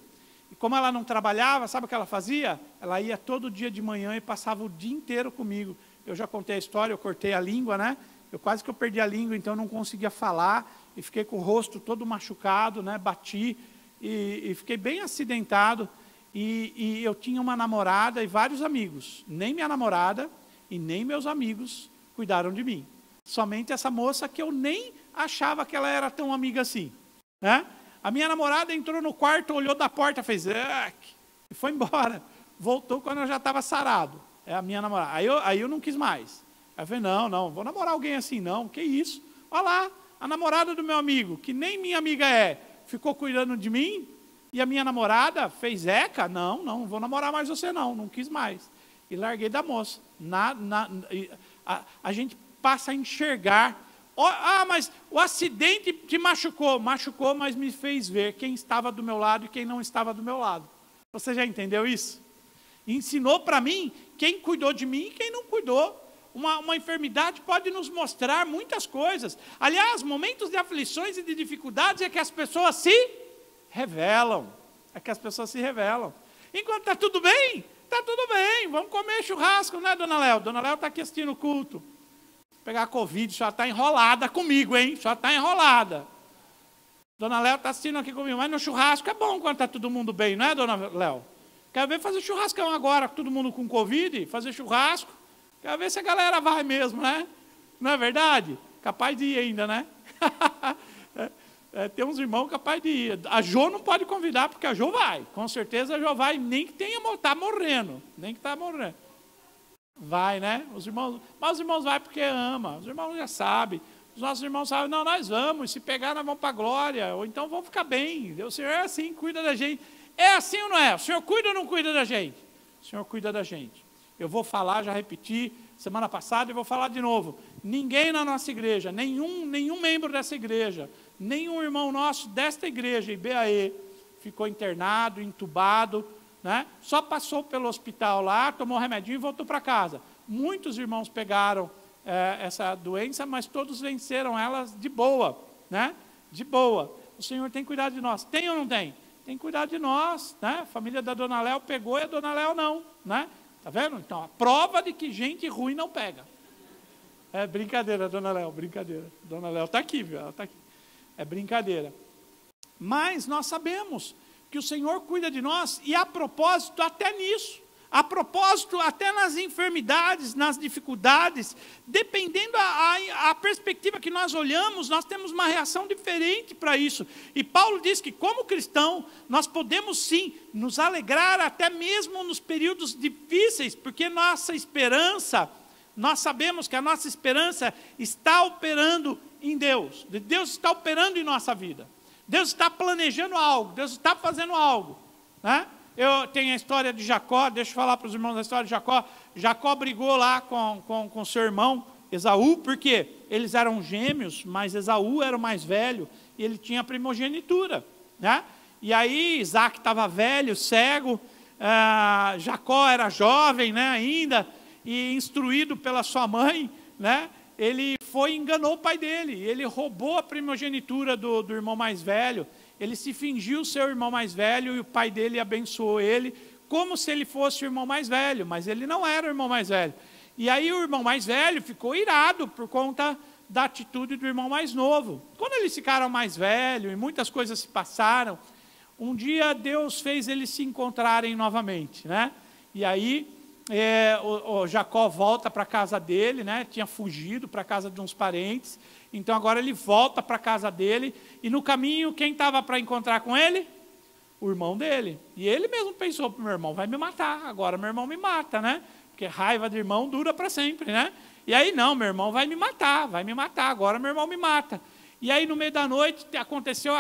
E como ela não trabalhava, sabe o que ela fazia? Ela ia todo dia de manhã e passava o dia inteiro comigo. Eu já contei a história, eu cortei a língua, né? Quase que eu perdi a língua, então eu não conseguia falar. E fiquei com o rosto todo machucado, né? Bati e fiquei bem acidentado. E eu tinha uma namorada e vários amigos. Nem minha namorada e nem meus amigos cuidaram de mim. Somente essa moça que eu nem achava que ela era tão amiga assim, né? A minha namorada entrou no quarto, olhou da porta, fez e foi embora. Voltou quando eu já estava sarado. É a minha namorada. Aí eu não quis mais. Aí eu falei, não, vou namorar alguém assim não, que isso? Olha lá, a namorada do meu amigo, que nem minha amiga ficou cuidando de mim, e a minha namorada fez não vou namorar mais você não quis mais. E larguei da moça. A gente passa a enxergar. Mas o acidente te machucou, mas me fez ver quem estava do meu lado e quem não estava do meu lado. Você já entendeu isso? Ensinou para mim quem cuidou de mim e quem não cuidou. Uma enfermidade pode nos mostrar muitas coisas. Aliás, momentos de aflições e de dificuldades é que as pessoas se revelam. Enquanto está tudo bem, vamos comer churrasco, né, dona Léo? Dona Léo está aqui assistindo o culto. Pegar a Covid, só está enrolada comigo, hein? Só está enrolada. Dona Léo está assistindo aqui comigo, mas no churrasco é bom quando está todo mundo bem, não é, dona Léo? Quero ver fazer churrascão agora, todo mundo com Covid, fazer churrasco. Quero ver se a galera vai mesmo, né? Não é verdade? Capaz de ir ainda, né? Tem uns irmãos capazes de ir. A Jô não pode convidar, porque a Jô vai. Com certeza a Jô vai, nem que está morrendo. Vai, né? Mas os irmãos vai porque ama. Os irmãos já sabem. Os nossos irmãos sabem, não, nós vamos. Se pegar, nós vamos para a glória. Ou então vamos ficar bem. O Senhor é assim, cuida da gente. É assim ou não é? O Senhor cuida ou não cuida da gente? O Senhor cuida da gente. Eu vou falar, já repeti semana passada e vou falar de novo. Ninguém na nossa igreja, nenhum membro dessa igreja, nenhum irmão nosso desta igreja, IBAE, ficou internado, entubado, né? Só passou pelo hospital lá, tomou remedinho e voltou para casa. Muitos irmãos pegaram essa doença, mas todos venceram elas de boa, né? De boa. O Senhor tem cuidado de nós. Tem ou não tem? Tem cuidado de nós, né? A família da dona Léo pegou e a dona Léo não, né? Tá vendo? Então, a prova de que gente ruim não pega. É brincadeira, dona Léo, brincadeira. Dona Léo está aqui, viu? Ela está aqui. É brincadeira. Mas nós sabemos que o Senhor cuida de nós, e a propósito até nisso, a propósito até nas enfermidades, nas dificuldades, dependendo a perspectiva que nós olhamos, nós temos uma reação diferente para isso. E Paulo diz que como cristão, nós podemos sim nos alegrar até mesmo nos períodos difíceis, porque nossa esperança, nós sabemos que a nossa esperança está operando em Deus. Deus está operando em nossa vida. Deus está planejando algo, Deus está fazendo algo, né? Eu tenho a história de Jacó, deixa eu falar para os irmãos a história de Jacó. Jacó brigou lá com seu irmão Esaú, porque eles eram gêmeos, mas Esaú era o mais velho, e ele tinha a primogenitura, né? E aí Isaac estava velho, cego, Jacó era jovem, né, ainda, e instruído pela sua mãe, né, ele foi e enganou o pai dele, ele roubou a primogenitura do irmão mais velho, ele se fingiu ser o irmão mais velho, e o pai dele abençoou ele, como se ele fosse o irmão mais velho, mas ele não era o irmão mais velho. E aí o irmão mais velho ficou irado por conta da atitude do irmão mais novo. Quando eles ficaram mais velhos e muitas coisas se passaram, um dia Deus fez eles se encontrarem novamente, né? E aí o Jacó volta para a casa dele, né? Tinha fugido para a casa de uns parentes, então agora ele volta para a casa dele, e no caminho quem estava para encontrar com ele? O irmão dele. E ele mesmo pensou, meu irmão vai me matar, agora meu irmão me mata, né? Porque raiva de irmão dura para sempre, né? E aí não, meu irmão vai me matar, agora meu irmão me mata. E aí no meio da noite aconteceu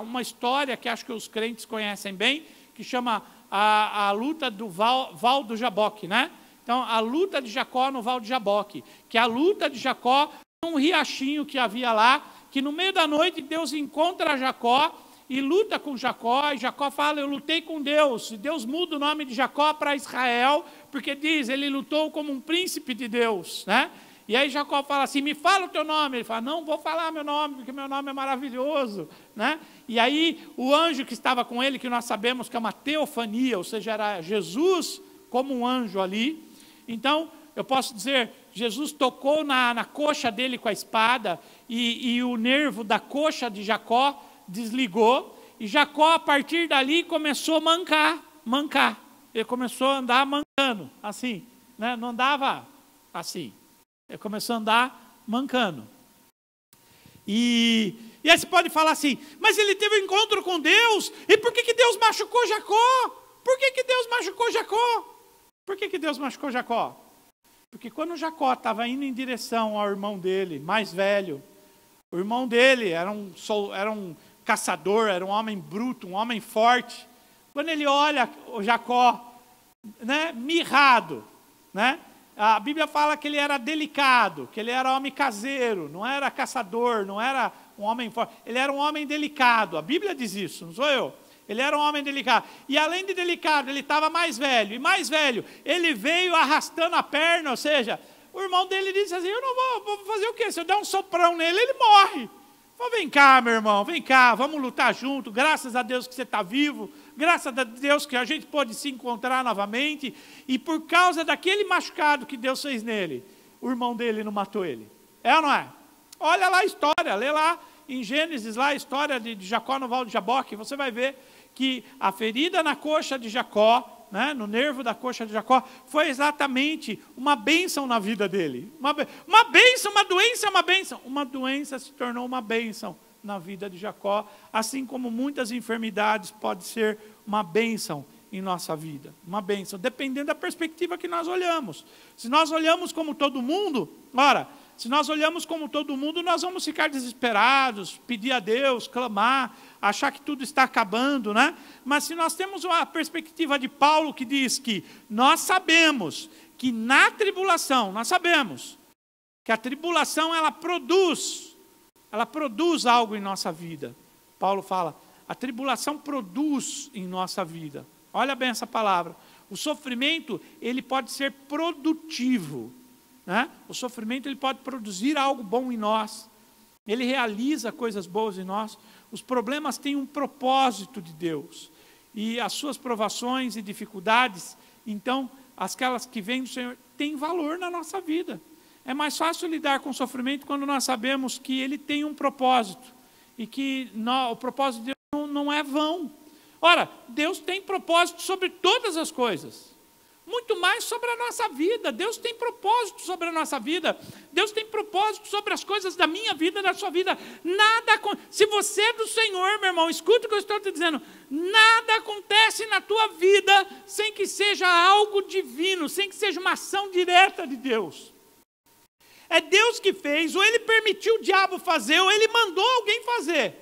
uma história que acho que os crentes conhecem bem, que chama a luta do Val do Jaboque, né? Então a luta de Jacó no Val de Jaboque, que é a luta de Jacó num riachinho que havia lá, que no meio da noite Deus encontra Jacó e luta com Jacó, e Jacó fala, eu lutei com Deus, e Deus muda o nome de Jacó para Israel, porque diz, ele lutou como um príncipe de Deus, né? E aí Jacó fala assim, me fala o teu nome. Ele fala, não vou falar meu nome, porque meu nome é maravilhoso, né? E aí o anjo que estava com ele, que nós sabemos que é uma teofania, ou seja, era Jesus como um anjo ali. Então, eu posso dizer, Jesus tocou na coxa dele com a espada, e o nervo da coxa de Jacó desligou, e Jacó a partir dali começou a mancar. Ele começou a andar mancando, assim, né? Não andava assim. Ele começou a andar mancando. E aí você pode falar assim, mas ele teve um encontro com Deus, e por que Deus machucou Jacó? Por que Deus machucou Jacó? Por que Deus machucou Jacó? Porque quando Jacó estava indo em direção ao irmão dele, mais velho, o irmão dele era um caçador, era um homem bruto, um homem forte. Quando ele olha o Jacó, né, mirrado, né? A Bíblia fala que ele era delicado, que ele era homem caseiro, não era caçador, não era um homem forte, ele era um homem delicado. A Bíblia diz isso, não sou eu. Ele era um homem delicado. E além de delicado, ele estava mais velho. E mais velho, ele veio arrastando a perna, ou seja, o irmão dele disse assim, eu não vou fazer o quê? Se eu der um soprão nele, ele morre. Falei, vem cá, meu irmão, vem cá, vamos lutar junto. Graças a Deus que você está vivo. Graças a Deus que a gente pode se encontrar novamente. E por causa daquele machucado que Deus fez nele, o irmão dele não matou ele. É ou não é? Olha lá a história, lê lá em Gênesis, lá a história de Jacó no Val de Jaboque. Você vai ver que a ferida na coxa de Jacó, né, no nervo da coxa de Jacó, foi exatamente uma bênção na vida dele. Uma bênção, uma doença é uma bênção. Uma doença se tornou uma bênção na vida de Jacó, assim como muitas enfermidades podem ser uma bênção em nossa vida. Uma bênção, dependendo da perspectiva que nós olhamos. Se nós olhamos como todo mundo, se nós olhamos como todo mundo, nós vamos ficar desesperados, pedir a Deus, clamar, achar que tudo está acabando, né? Mas se nós temos a perspectiva de Paulo, que diz que nós sabemos que na tribulação, nós sabemos que a tribulação ela produz algo em nossa vida. Paulo fala, a tribulação produz em nossa vida. Olha bem essa palavra. O sofrimento, ele pode ser produtivo, né? O sofrimento ele pode produzir algo bom em nós. Ele realiza coisas boas em nós. Os problemas têm um propósito de Deus. E as suas provações e dificuldades, então, aquelas que vêm do Senhor, têm valor na nossa vida. É mais fácil lidar com o sofrimento quando nós sabemos que ele tem um propósito. E que o propósito de Deus não é vão. Ora, Deus tem propósito sobre todas as coisas. Muito mais sobre a nossa vida. Deus tem propósito sobre a nossa vida. Deus tem propósito sobre as coisas da minha vida, da sua vida. Se você é do Senhor, meu irmão, escuta o que eu estou te dizendo. Nada acontece na tua vida sem que seja algo divino, sem que seja uma ação direta de Deus. É Deus que fez, ou Ele permitiu o diabo fazer, ou Ele mandou alguém fazer.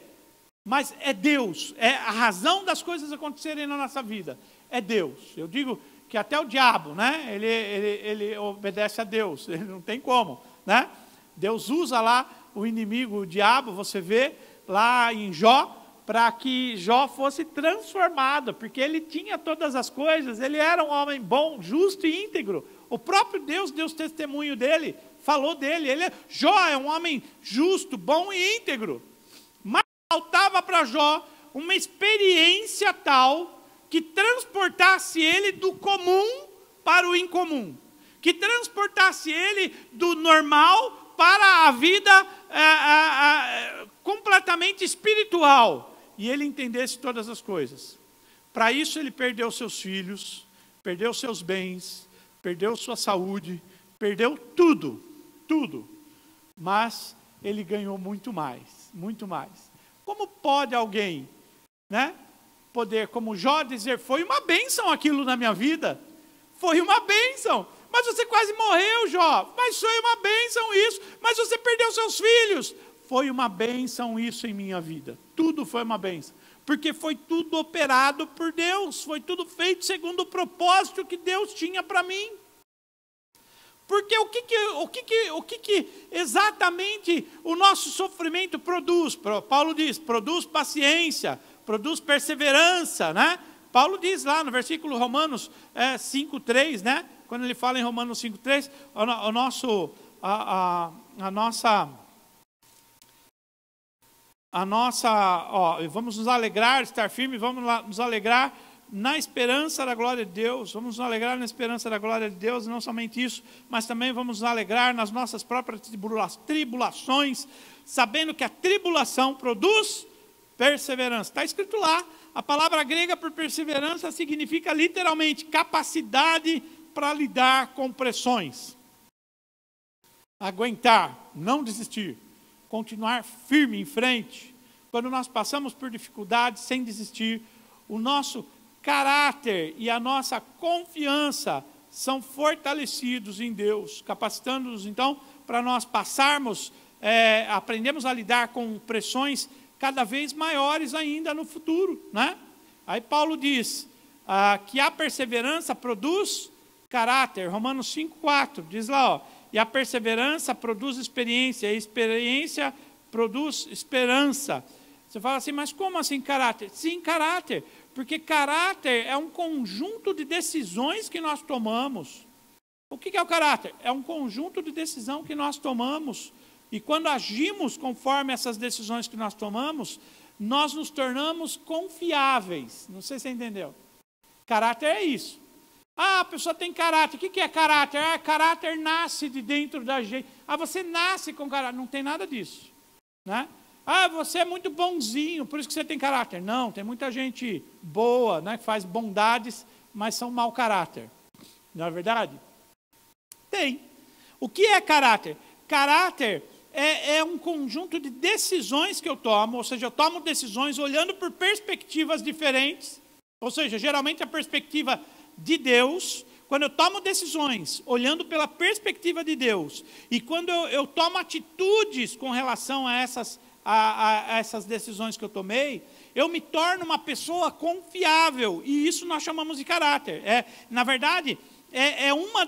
Mas é Deus, é a razão das coisas acontecerem na nossa vida. É Deus. Eu digo que até o diabo, né? Ele obedece a Deus, ele não tem como, né? Deus usa lá o inimigo, o diabo, você vê lá em Jó, para que Jó fosse transformado, porque ele tinha todas as coisas, ele era um homem bom, justo e íntegro. O próprio Deus deu testemunho dele, falou dele. Jó é um homem justo, bom e íntegro. Mas faltava para Jó uma experiência tal que transportasse ele do comum para o incomum, que transportasse ele do normal para a vida completamente espiritual, e ele entendesse todas as coisas. Para isso ele perdeu seus filhos, perdeu seus bens, perdeu sua saúde, perdeu tudo, tudo. Mas ele ganhou muito mais, muito mais. Como pode alguém, né, poder, como Jó, dizer, foi uma bênção aquilo na minha vida? Foi uma bênção. Mas você quase morreu, Jó. Mas foi uma bênção isso. Mas você perdeu seus filhos. Foi uma bênção isso em minha vida. Tudo foi uma bênção. Porque foi tudo operado por Deus. Foi tudo feito segundo o propósito que Deus tinha para mim. Porque o que exatamente o nosso sofrimento produz? Paulo diz, produz paciência, produz perseverança, né? Paulo diz lá no versículo Romanos 5:3, né? Quando ele fala em Romanos 5:3, vamos nos alegrar, estar firme, vamos nos alegrar na esperança da glória de Deus, vamos nos alegrar na esperança da glória de Deus, e não somente isso, mas também vamos nos alegrar nas nossas próprias tribulações, sabendo que a tribulação produz perseverança. Está escrito lá, a palavra grega por perseverança significa literalmente capacidade para lidar com pressões. Aguentar, não desistir, continuar firme em frente. Quando nós passamos por dificuldades sem desistir, o nosso caráter e a nossa confiança são fortalecidos em Deus, capacitando-nos então para nós passarmos, aprendemos a lidar com pressões cada vez maiores ainda no futuro, né? Aí Paulo diz que a perseverança produz caráter. Romanos 5:4 diz lá, ó, e a perseverança produz experiência, e a experiência produz esperança. Você fala assim, mas como assim caráter? Sim, caráter, porque caráter é um conjunto de decisões que nós tomamos. O que é o caráter? É um conjunto de decisão que nós tomamos. E quando agimos conforme essas decisões que nós tomamos, nós nos tornamos confiáveis. Não sei se você entendeu. Caráter é isso. Ah, a pessoa tem caráter. O que é caráter? Ah, caráter nasce de dentro da gente. Ah, você nasce com caráter. Não tem nada disso, né? Ah, você é muito bonzinho, por isso que você tem caráter. Não, tem muita gente boa, né, que faz bondades, mas são mau caráter. Não é verdade? Tem. O que é caráter? Caráter é um conjunto de decisões que eu tomo, ou seja, eu tomo decisões olhando por perspectivas diferentes, ou seja, geralmente a perspectiva de Deus. Quando eu tomo decisões olhando pela perspectiva de Deus, e quando eu tomo atitudes com relação a essas decisões que eu tomei, eu me torno uma pessoa confiável, e isso nós chamamos de caráter. Na verdade, é uma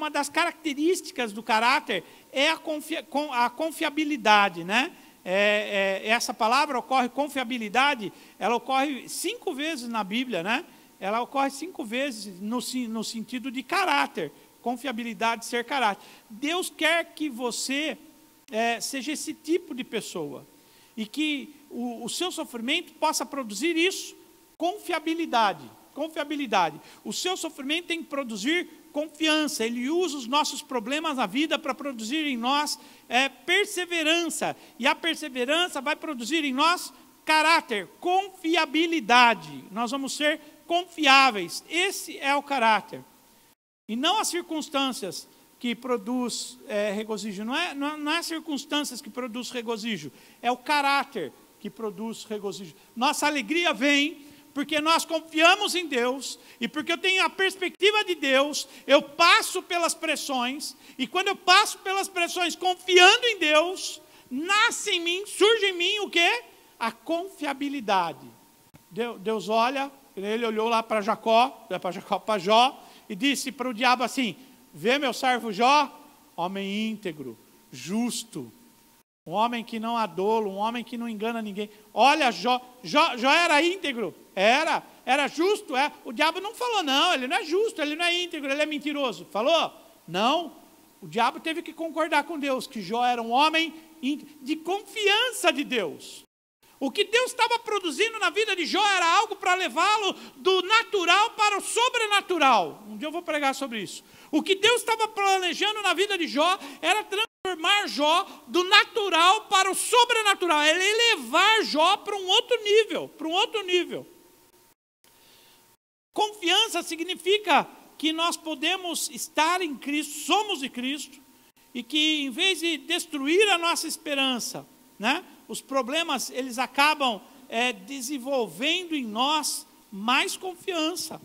das características do caráter, é a confiabilidade, né? Essa palavra ocorre, confiabilidade, ela ocorre 5 vezes na Bíblia, né? Ela ocorre 5 vezes no sentido de caráter, confiabilidade, ser caráter. Deus quer que você seja esse tipo de pessoa, e que o seu sofrimento possa produzir isso, confiabilidade. O seu sofrimento tem que produzir confiança. Ele usa os nossos problemas na vida para produzir em nós perseverança, e a perseverança vai produzir em nós caráter, confiabilidade. Nós vamos ser confiáveis. Esse é o caráter, e não as circunstâncias que produz regozijo. Não é as circunstâncias que produz regozijo, é o caráter que produz regozijo. Nossa alegria vem porque nós confiamos em Deus, e porque eu tenho a perspectiva de Deus, eu passo pelas pressões, e quando eu passo pelas pressões confiando em Deus, nasce em mim, surge em mim o quê? A confiabilidade. Deus olha, ele olhou lá para Jó, e disse para o diabo assim, vê meu servo Jó, homem íntegro, justo, um homem que não adola, um homem que não engana ninguém. Olha, Jó era íntegro, era justo. O diabo não falou, não, ele não é justo, ele não é íntegro, ele é mentiroso. Falou? Não. O diabo teve que concordar com Deus, que Jó era um homem de confiança de Deus. O que Deus estava produzindo na vida de Jó era algo para levá-lo do natural para o sobrenatural. Um dia eu vou pregar sobre isso. O que Deus estava planejando na vida de Jó era transformar Jó do natural para o sobrenatural. Era elevar Jó para um outro nível, Confiança significa que nós podemos estar em Cristo, somos de Cristo, e que em vez de destruir a nossa esperança, né, os problemas, eles acabam desenvolvendo em nós mais confiança.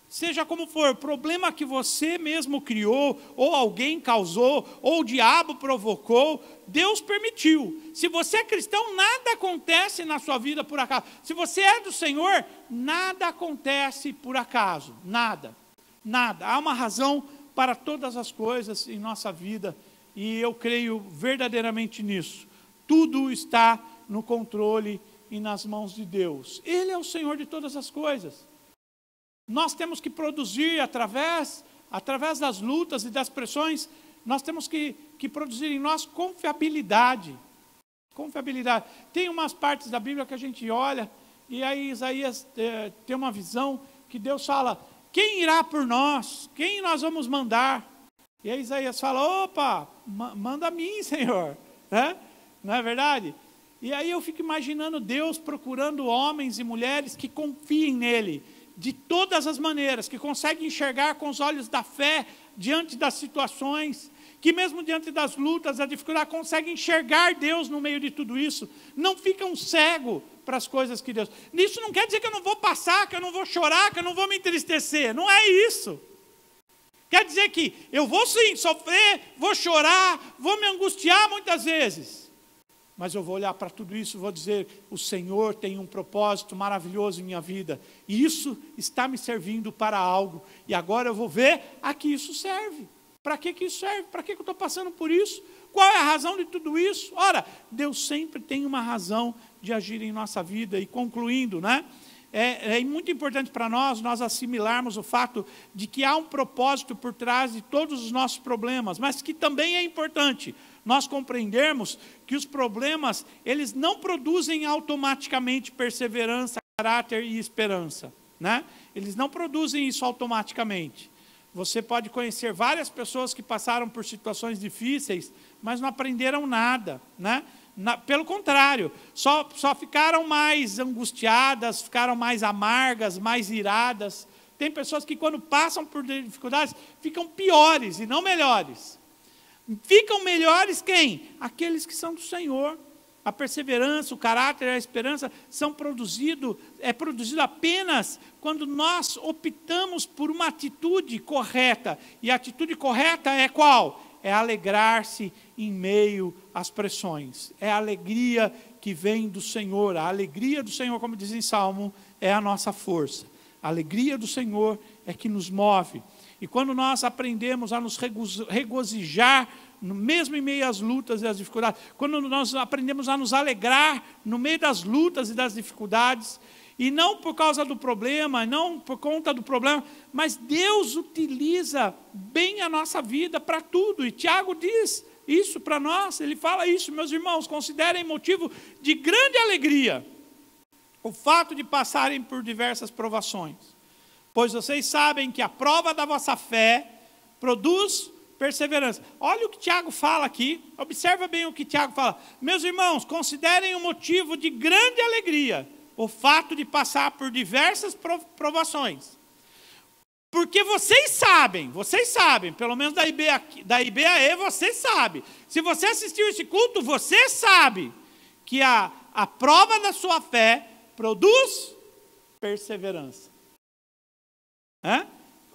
Seja como for, problema que você mesmo criou, ou alguém causou, ou o diabo provocou, Deus permitiu. Se você é cristão, nada acontece na sua vida por acaso. Se você é do Senhor, nada acontece por acaso. Nada. Há uma razão para todas as coisas em nossa vida, e eu creio verdadeiramente nisso. Tudo está no controle e nas mãos de Deus. Ele é o Senhor de todas as coisas. Nós temos que produzir através das lutas e das pressões, nós temos que produzir em nós confiabilidade. Confiabilidade. Tem umas partes da Bíblia que a gente olha, e aí Isaías tem uma visão que Deus fala, quem irá por nós? Quem nós vamos mandar? E aí Isaías fala, opa, manda a mim, Senhor. Não é verdade? E aí eu fico imaginando Deus procurando homens e mulheres que confiem nele, de todas as maneiras, que conseguem enxergar com os olhos da fé, diante das situações, que mesmo diante das lutas, da dificuldade, conseguem enxergar Deus no meio de tudo isso, não ficam cegos para as coisas que Deus... Isso não quer dizer que eu não vou passar, que eu não vou chorar, que eu não vou me entristecer, não é isso. Quer dizer que eu vou sim sofrer, vou chorar, vou me angustiar muitas vezes, mas eu vou olhar para tudo isso e vou dizer, o Senhor tem um propósito maravilhoso em minha vida, e isso está me servindo para algo, e agora eu vou ver a que isso serve. Para que isso serve? Para que eu estou passando por isso? Qual é a razão de tudo isso? Ora, Deus sempre tem uma razão de agir em nossa vida. E concluindo, né? É muito importante para nós assimilarmos o fato de que há um propósito por trás de todos os nossos problemas, mas que também é importante nós compreendermos que os problemas, eles não produzem automaticamente perseverança, caráter e esperança, né? Eles não produzem isso automaticamente. Você pode conhecer várias pessoas que passaram por situações difíceis, mas não aprenderam nada, né? Pelo contrário, só ficaram mais angustiadas, ficaram mais amargas, mais iradas. Tem pessoas que quando passam por dificuldades, ficam piores e não melhores. Ficam melhores quem? Aqueles que são do Senhor. A perseverança, o caráter, a esperança é produzido apenas quando nós optamos por uma atitude correta. E a atitude correta é qual? É alegrar-se em meio às pressões. É a alegria que vem do Senhor. A alegria do Senhor, como diz em Salmo, é a nossa força. A alegria do Senhor é que nos move. E quando nós aprendemos a nos regozijar, mesmo em meio às lutas e às dificuldades, quando nós aprendemos a nos alegrar no meio das lutas e das dificuldades, e não por causa do problema, não por conta do problema, mas Deus utiliza bem a nossa vida para tudo, e Tiago diz isso para nós, ele fala isso, meus irmãos, considerem motivo de grande alegria o fato de passarem por diversas provações, pois vocês sabem que a prova da vossa fé produz perseverança. Olha o que Tiago fala aqui, observa bem o que Tiago fala. Meus irmãos, considerem um motivo de grande alegria o fato de passar por diversas provações. Porque vocês sabem, pelo menos da IBAE você sabe. Se você assistiu esse culto, você sabe que a prova da sua fé produz perseverança.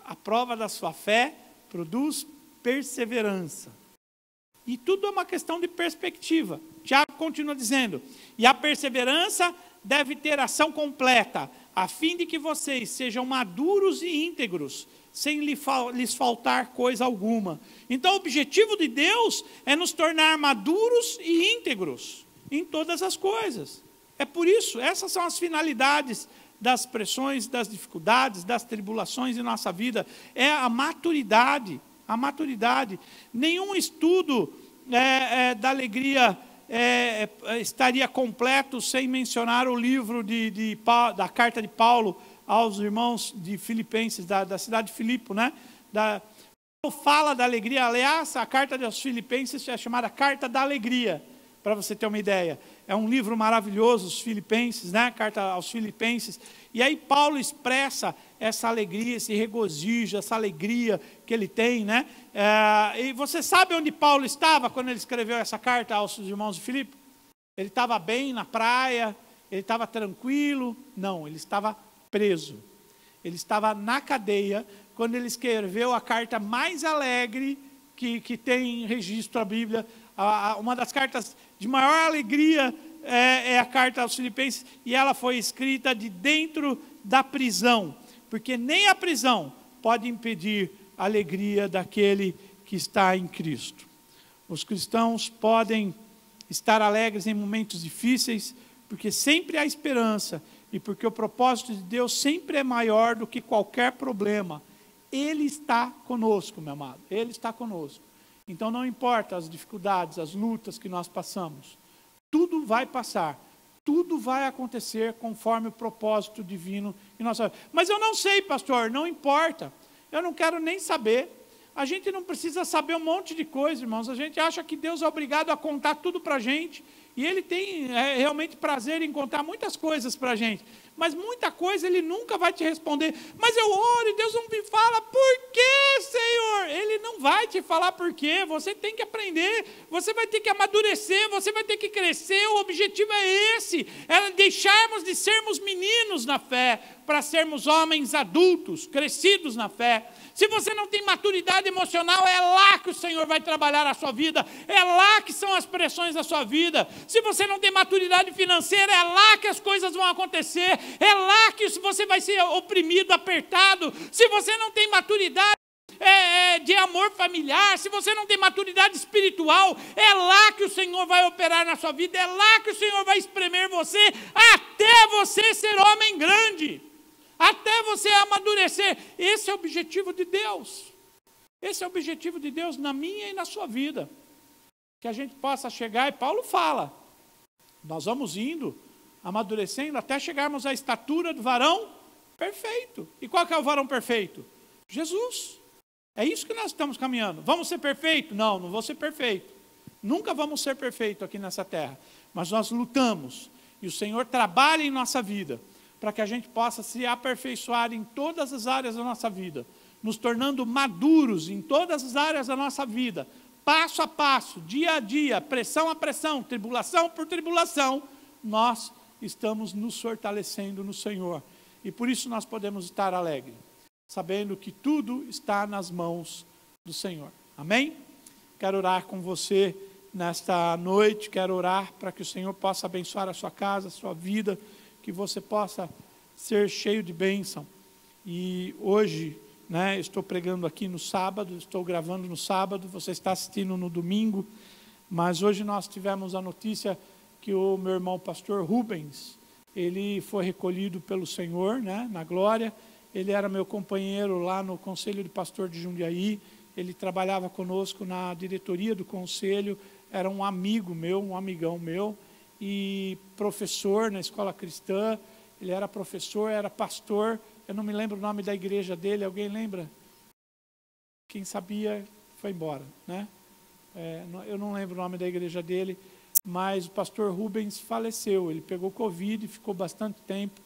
A prova da sua fé produz perseverança. E tudo é uma questão de perspectiva. Tiago continua dizendo, e a perseverança deve ter ação completa, a fim de que vocês sejam maduros e íntegros, sem lhes faltar coisa alguma. Então, o objetivo de Deus é nos tornar maduros e íntegros em todas as coisas. É por isso, essas são as finalidades das pressões, das dificuldades, das tribulações em nossa vida. É a maturidade, a maturidade. Nenhum estudo da alegria estaria completo sem mencionar o livro da carta de Paulo aos irmãos de Filipenses, da cidade de Filipe, né? Paulo fala da alegria. Aliás, a carta aos Filipenses é chamada Carta da Alegria, para você ter uma ideia. É um livro maravilhoso, os Filipenses, né? Carta aos Filipenses. E aí Paulo expressa essa alegria, esse regozijo, essa alegria que ele tem, né? E você sabe onde Paulo estava quando ele escreveu essa carta aos irmãos de Filipe? Ele estava bem na praia, ele estava tranquilo? Não, ele estava preso. Ele estava na cadeia quando ele escreveu a carta mais alegre que tem registro a Bíblia. Uma das cartas de maior alegria é a carta aos Filipenses, e ela foi escrita de dentro da prisão, porque nem a prisão pode impedir a alegria daquele que está em Cristo. Os cristãos podem estar alegres em momentos difíceis, porque sempre há esperança, e porque o propósito de Deus sempre é maior do que qualquer problema. Ele está conosco, meu amado, Ele está conosco. Então não importa as dificuldades, as lutas que nós passamos, tudo vai passar, tudo vai acontecer conforme o propósito divino em nossa vida. Mas eu não sei, pastor, não importa, eu não quero nem saber. A gente não precisa saber um monte de coisa, irmãos. A gente acha que Deus é obrigado a contar tudo para a gente, e Ele tem realmente prazer em contar muitas coisas para a gente, mas muita coisa Ele nunca vai te responder. Mas eu oro e Deus não me fala. Por quê, Senhor? Ele não vai te falar por quê. Você tem que aprender, você vai ter que amadurecer, você vai ter que crescer. O objetivo é esse, é deixarmos de sermos meninos na fé, para sermos homens adultos, crescidos na fé. Se você não tem maturidade emocional, é lá que o Senhor vai trabalhar a sua vida, é lá que são as pressões da sua vida. Se você não tem maturidade financeira, é lá que as coisas vão acontecer, é lá que você vai ser oprimido, apertado. Se você não tem maturidade de amor familiar, se você não tem maturidade espiritual, é lá que o Senhor vai operar na sua vida, é lá que o Senhor vai espremer você, até você ser homem grande, até você amadurecer. Esse é o objetivo de Deus. Esse é o objetivo de Deus na minha e na sua vida. Que a gente possa chegar, e Paulo fala, nós vamos indo, amadurecendo, até chegarmos à estatura do varão perfeito. E qual que é o varão perfeito? Jesus. É isso que nós estamos caminhando. Vamos ser perfeitos? Não, não vou ser perfeito. Nunca vamos ser perfeitos aqui nessa terra. Mas nós lutamos, e o Senhor trabalha em nossa vida, para que a gente possa se aperfeiçoar em todas as áreas da nossa vida, nos tornando maduros em todas as áreas da nossa vida, passo a passo, dia a dia, pressão a pressão, tribulação por tribulação, nós estamos nos fortalecendo no Senhor. E por isso nós podemos estar alegres, sabendo que tudo está nas mãos do Senhor. Amém? Quero orar com você nesta noite, quero orar para que o Senhor possa abençoar a sua casa, a sua vida, que você possa ser cheio de bênção. E hoje, estou pregando aqui no sábado, estou gravando no sábado, você está assistindo no domingo, mas hoje nós tivemos a notícia que o meu irmão pastor Rubens, ele foi recolhido pelo Senhor, na glória. Ele era meu companheiro lá no Conselho de Pastor de Jundiaí, ele trabalhava conosco na diretoria do conselho, era um amigo meu, um amigão meu, e professor na escola cristã. Ele era professor, era pastor, eu não me lembro o nome da igreja dele, alguém lembra? Quem sabia foi embora, eu não lembro o nome da igreja dele, mas o pastor Rubens faleceu. Ele pegou Covid, ficou bastante tempo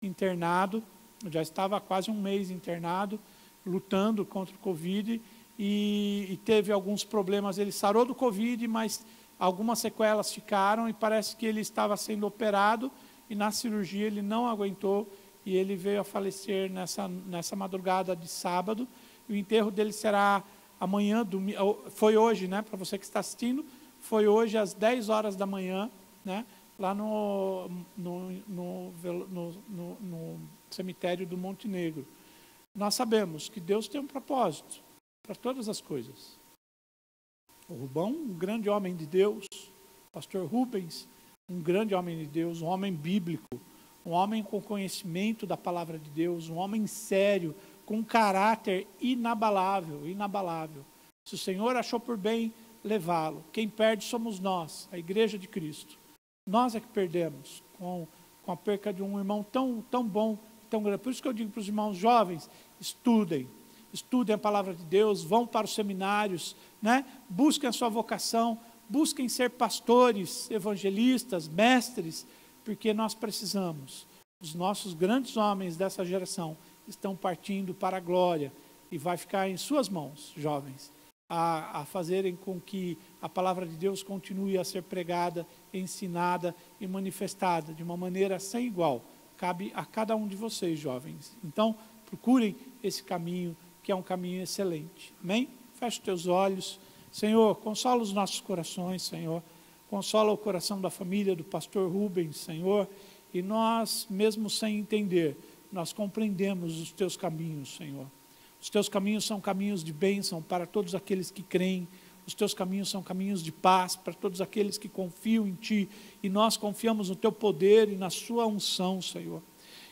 internado, já estava quase um mês internado, lutando contra o Covid, e teve alguns problemas. Ele sarou do Covid, mas algumas sequelas ficaram, e parece que ele estava sendo operado, e na cirurgia ele não aguentou, e ele veio a falecer nessa madrugada de sábado. E o enterro dele será amanhã, foi hoje, para você que está assistindo, foi hoje às 10 horas da manhã, lá no cemitério do Montenegro. nós sabemos que Deus tem um propósito para todas as coisas. O Rubão, um grande homem de Deus, pastor Rubens, um grande homem de Deus, um homem bíblico, um homem com conhecimento da palavra de Deus, um homem sério, com um caráter inabalável, inabalável. Se o Senhor achou por bem levá-lo, quem perde somos nós, a igreja de Cristo. Nós é que perdemos com a perca de um irmão tão bom, tão grande. Por isso que eu digo para os irmãos jovens, estudem a palavra de Deus, vão para os seminários, né? Busquem a sua vocação, busquem ser pastores, evangelistas, mestres, porque nós precisamos. Os nossos grandes homens dessa geração estão partindo para a glória e vai ficar em suas mãos, jovens, a fazerem com que a palavra de Deus continue a ser pregada, ensinada e manifestada de uma maneira sem igual. Cabe a cada um de vocês, jovens. Então, procurem esse caminho, que é um caminho excelente. Amém? Feche os teus olhos. Senhor, consola os nossos corações, Senhor. Consola o coração da família do pastor Rubens, Senhor. E nós, mesmo sem entender, nós compreendemos os teus caminhos, Senhor. Os teus caminhos são caminhos de bênção para todos aqueles que creem. Os teus caminhos são caminhos de paz para todos aqueles que confiam em Ti. E nós confiamos no Teu poder e na Sua unção, Senhor.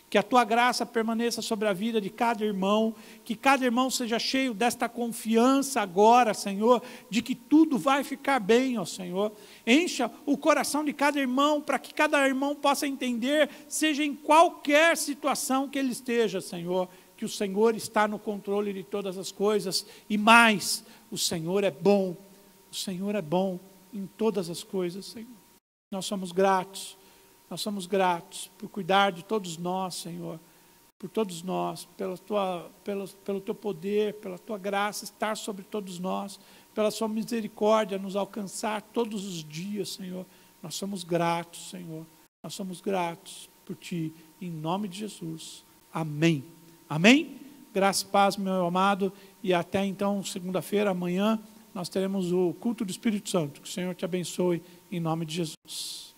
Que a Tua graça permaneça sobre a vida de cada irmão. Que cada irmão seja cheio desta confiança agora, Senhor, de que tudo vai ficar bem, ó Senhor. Encha o coração de cada irmão, para que cada irmão possa entender, seja em qualquer situação que ele esteja, Senhor, que o Senhor está no controle de todas as coisas. E mais, o Senhor é bom em todas as coisas, Senhor. Nós somos gratos por cuidar de todos nós, Senhor, por todos nós, pelo Teu poder, pela Tua graça estar sobre todos nós, pela Sua misericórdia nos alcançar todos os dias, Senhor. Nós somos gratos, Senhor, nós somos gratos por Ti, em nome de Jesus. Amém. Amém? Graça e paz, meu amado, e até então, segunda-feira, amanhã, nós teremos o culto do Espírito Santo. Que o Senhor te abençoe, em nome de Jesus.